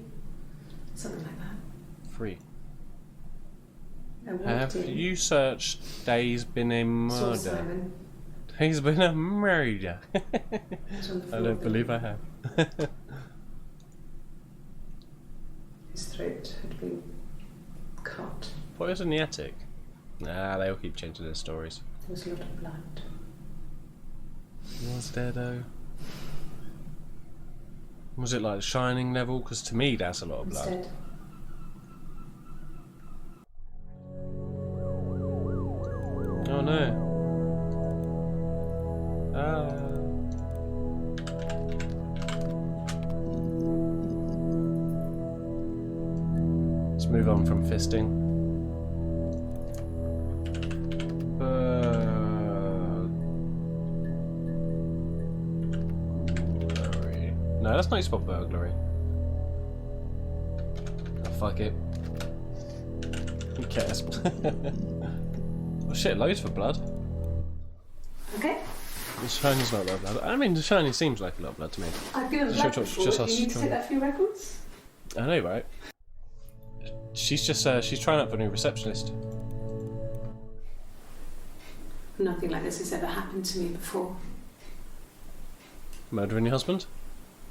Speaker 2: Something like that.
Speaker 1: 3.
Speaker 2: I walked
Speaker 1: Have
Speaker 2: in,
Speaker 1: you searched Days Been a
Speaker 2: saw
Speaker 1: Murder?
Speaker 2: Simon.
Speaker 1: Days Been a Murder.
Speaker 2: Was on the
Speaker 1: I
Speaker 2: floor
Speaker 1: don't believe I have.
Speaker 2: His throat had been cut.
Speaker 1: What was in the attic? Nah, they all keep changing their stories.
Speaker 2: There was a lot of blood.
Speaker 1: Was there though? Was it like Shining level? Because to me that's a lot of blood.
Speaker 2: Instead,
Speaker 1: Oh no. Let's move on from fisting. Burglary. No, that's not spot burglary. Oh, fuck it. Who cares? Oh shit, loads for blood.
Speaker 2: okay.
Speaker 1: The Shiny's not a lot of blood. I mean, the Shiny seems like a lot of blood to me.
Speaker 2: I've given blood before.
Speaker 1: just
Speaker 2: Do
Speaker 1: us
Speaker 2: you need to
Speaker 1: trying-
Speaker 2: take that few records?
Speaker 1: I know, right? She's just, she's trying out for a new receptionist.
Speaker 2: Nothing like this has ever happened to me before.
Speaker 1: Murdering your husband?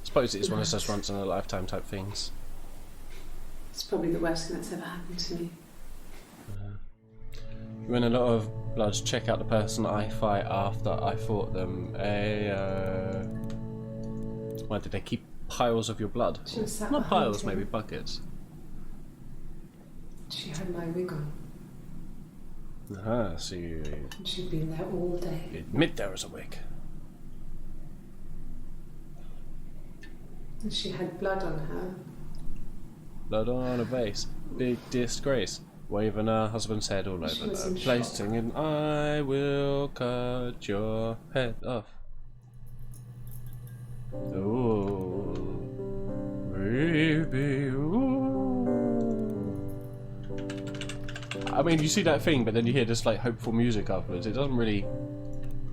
Speaker 1: I suppose it's one of those once in a lifetime type things.
Speaker 2: It's probably the worst thing that's ever happened to me.
Speaker 1: When a lot of bloods, check out the person I fight after I fought them. Why did they keep piles of your blood?
Speaker 2: She was sat
Speaker 1: Not
Speaker 2: behind
Speaker 1: piles,
Speaker 2: him.
Speaker 1: maybe buckets.
Speaker 2: She had my wig on.
Speaker 1: So you
Speaker 2: And she'd been there all day.
Speaker 1: admit there was a wig.
Speaker 2: And she had blood on her.
Speaker 1: Blood on a vase. Big disgrace. Waving her husband's head all
Speaker 2: She
Speaker 1: over
Speaker 2: was
Speaker 1: the
Speaker 2: in
Speaker 1: place,
Speaker 2: shock.
Speaker 1: singing, I will cut your head off. Oh, baby, ooh. I mean, you see that thing, but then you hear this like hopeful music afterwards. It doesn't really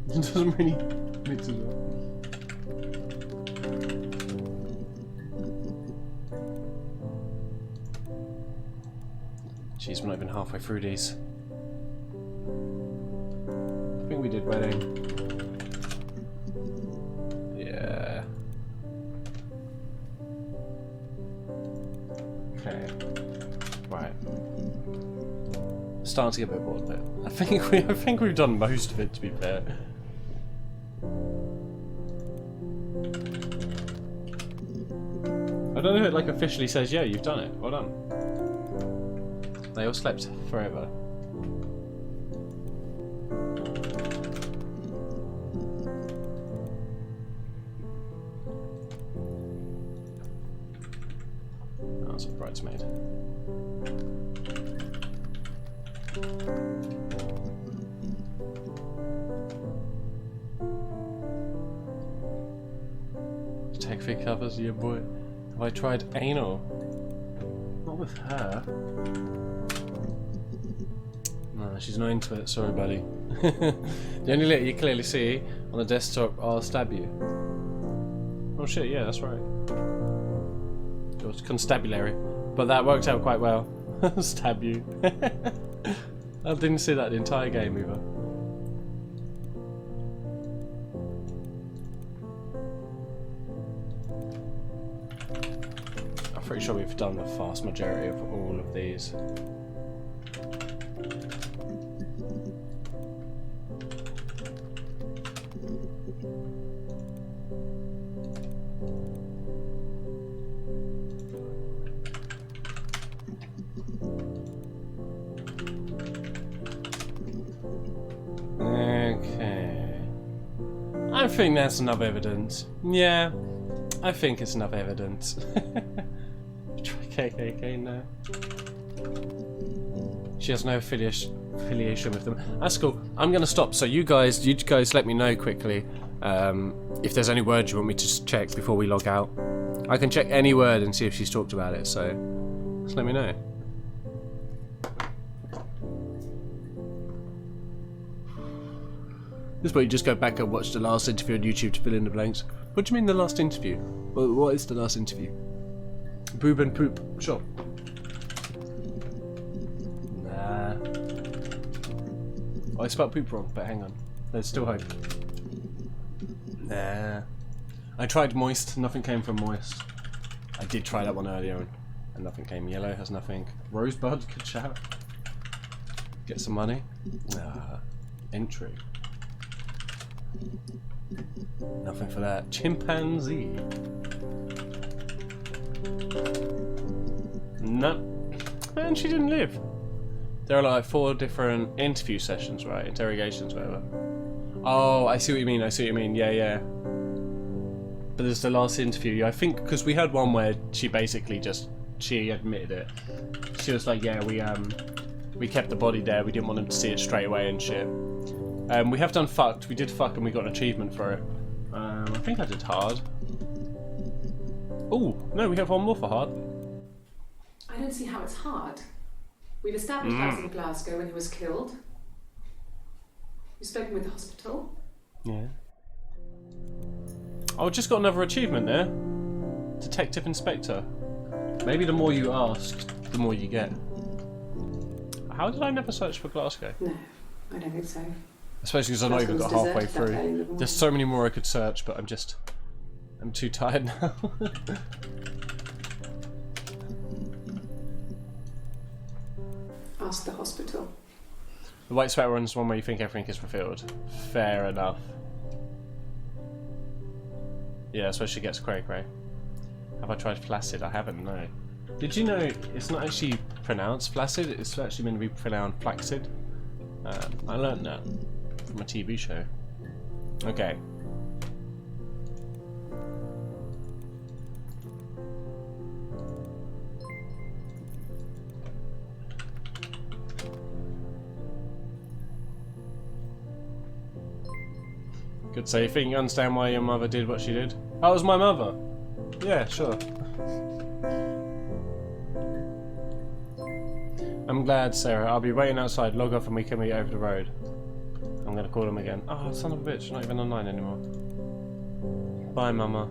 Speaker 1: mix it up. Jeez, we're not even halfway through these. I think we did wedding. Yeah. Okay. Right. Starting to get a bit bored of it. I think we've done most of it, to be fair. I don't know if it like officially says, yeah, you've done it. Well done. They all slept forever. Oh, that's a bridesmaid. Take fake covers, yeah boy. Have I tried anal? Not with her. No, she's not into it. Sorry, buddy. The only letter you clearly see on the desktop, I'll stab you. Oh shit, yeah, that's right. It was constabulary. But that worked out quite well. Stab you. I didn't see that the entire game either. pretty sure we've done the vast majority of all of these. Okay. I think that's enough evidence. Yeah, I think it's enough evidence. Try KKK now. She has no affiliation with them. That's cool. I'm gonna stop. So you guys let me know quickly if there's any words you want me to check before we log out. I can check any word and see if she's talked about it. So just let me know. This way you just go back and watch the last interview on YouTube to fill in the blanks. What do you mean the last interview? Well, what is the last interview? Boob and poop. Sure. Nah. Oh, I spelled poop wrong, but hang on. There's still hope. Nah. I tried moist, nothing came from moist. I did try that one earlier and nothing came. Yellow has nothing. Rosebud, good shout. Get some money. Nah. Entry. Nothing for that. Chimpanzee. No. And she didn't live. There are like 4 different interview sessions, right? Interrogations, whatever. Oh, I see what you mean. I see what you mean. Yeah, yeah. But there's the last interview. I think because we had one where she basically she admitted it. She was like, yeah, we kept the body there. We didn't want them to see it straight away and shit. We have done fucked. We did fuck and we got an achievement for it. I think I did hard. Oh, no, we have one more for hard.
Speaker 2: I don't see how it's hard. We've established that was in Glasgow when he was killed. You've spoken with the hospital.
Speaker 1: Yeah. Oh, just got another achievement there. Detective Inspector. Maybe the more you ask, the more you get. How did I never search for Glasgow?
Speaker 2: No, I don't think so.
Speaker 1: Especially because I've not even got halfway through. There's so many more I could search, but I'm too tired now.
Speaker 2: Ask the hospital.
Speaker 1: The white sweater one's one where you think everything is fulfilled. Fair enough. Yeah, that's where she gets cray cray. Have I tried flaccid? I haven't, no. Did you know it's not actually pronounced flaccid, it's actually meant to be pronounced flaccid? I learned that from a TV show. Okay. Good. So you think you understand why your mother did what she did? That was my mother. Yeah, sure. I'm glad, Sarah. I'll be waiting outside. Log off and we can meet over the road. I'm gonna call him again. Oh, son of a bitch. Not even online anymore. Bye, mama.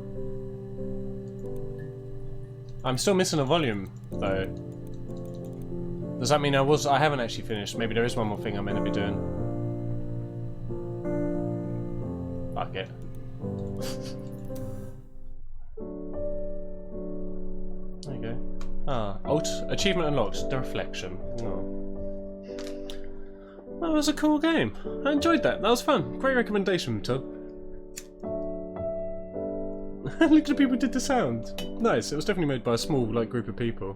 Speaker 1: I'm still missing a volume, though. Does that mean I haven't actually finished? Maybe there is one more thing I'm meant to be doing. Fuck it. There you go. Ah, achievement unlocked. The Reflection. Oh. That was a cool game. I enjoyed that. That was fun. Great recommendation, Tom. Look at the people who did the sound. Nice. It was definitely made by a small group of people.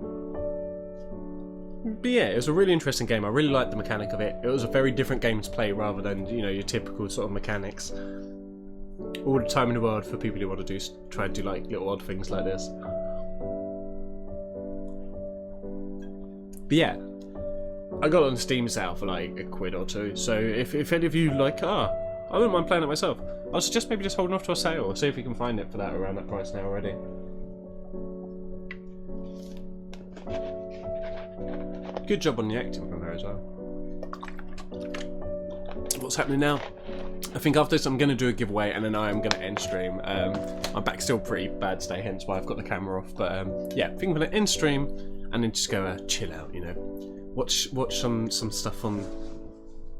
Speaker 1: But yeah, it was a really interesting game. I really liked the mechanic of it. It was a very different game to play rather than, you know, your typical sort of mechanics. All the time in the world for people who want to try and do little odd things like this. But yeah, I got it on Steam sale for £1 or £2. So if any of you I wouldn't mind playing it myself. I'll suggest maybe just holding off to a sale or see if you can find it for that around that price now already. Good job on the acting from her as well. What's happening now? I think after this I'm going to do a giveaway and then I am going to end stream. I'm back still pretty bad today, hence why I've got the camera off. But yeah, I think I'm going to end stream and then just go chill out, you know. Watch some stuff on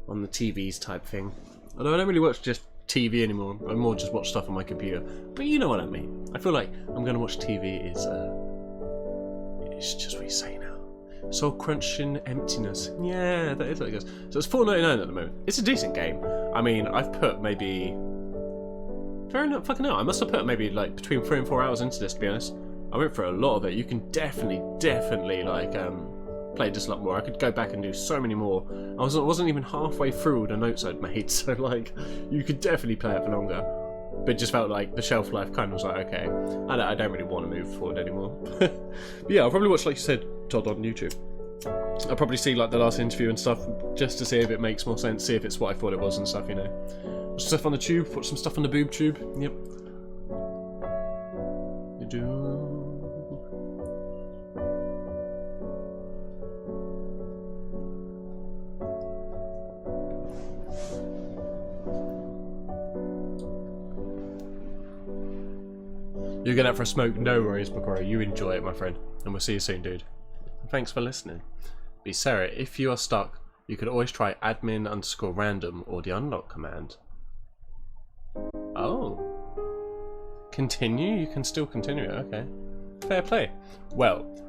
Speaker 1: the TVs type thing. Although I don't really watch just TV anymore. I more just watch stuff on my computer. But you know what I mean. I feel like I'm going to watch TV is It's just what you say now. Soul crunching emptiness. Yeah, that is what it goes. So it's $4.99 at the moment. It's a decent game. I mean, I've put maybe... Fair enough, fucking hell. I must have put maybe like between 3 and 4 hours into this, to be honest. I went for a lot of it. You can definitely like play this a lot more. I could go back and do so many more. I wasn't even halfway through all the notes I'd made, so like you could definitely play it for longer. But it just felt like the shelf life kind of was like, okay, I don't really want to move forward anymore. But yeah, I'll probably watch, like you said, Todd, on YouTube. I'll probably see like the last interview and stuff just to see if it makes more sense, see if it's what I thought it was and stuff, you know. Watch stuff on the tube, watch some stuff on the boob tube. Yep. You do. You're going out for a smoke, no worries, Bakura. You enjoy it, my friend. And we'll see you soon, dude. Thanks for listening. Be Sarah, if you are stuck, you could always try admin_random or the unlock command. Oh. Continue? You can still continue it, okay. Fair play. Well,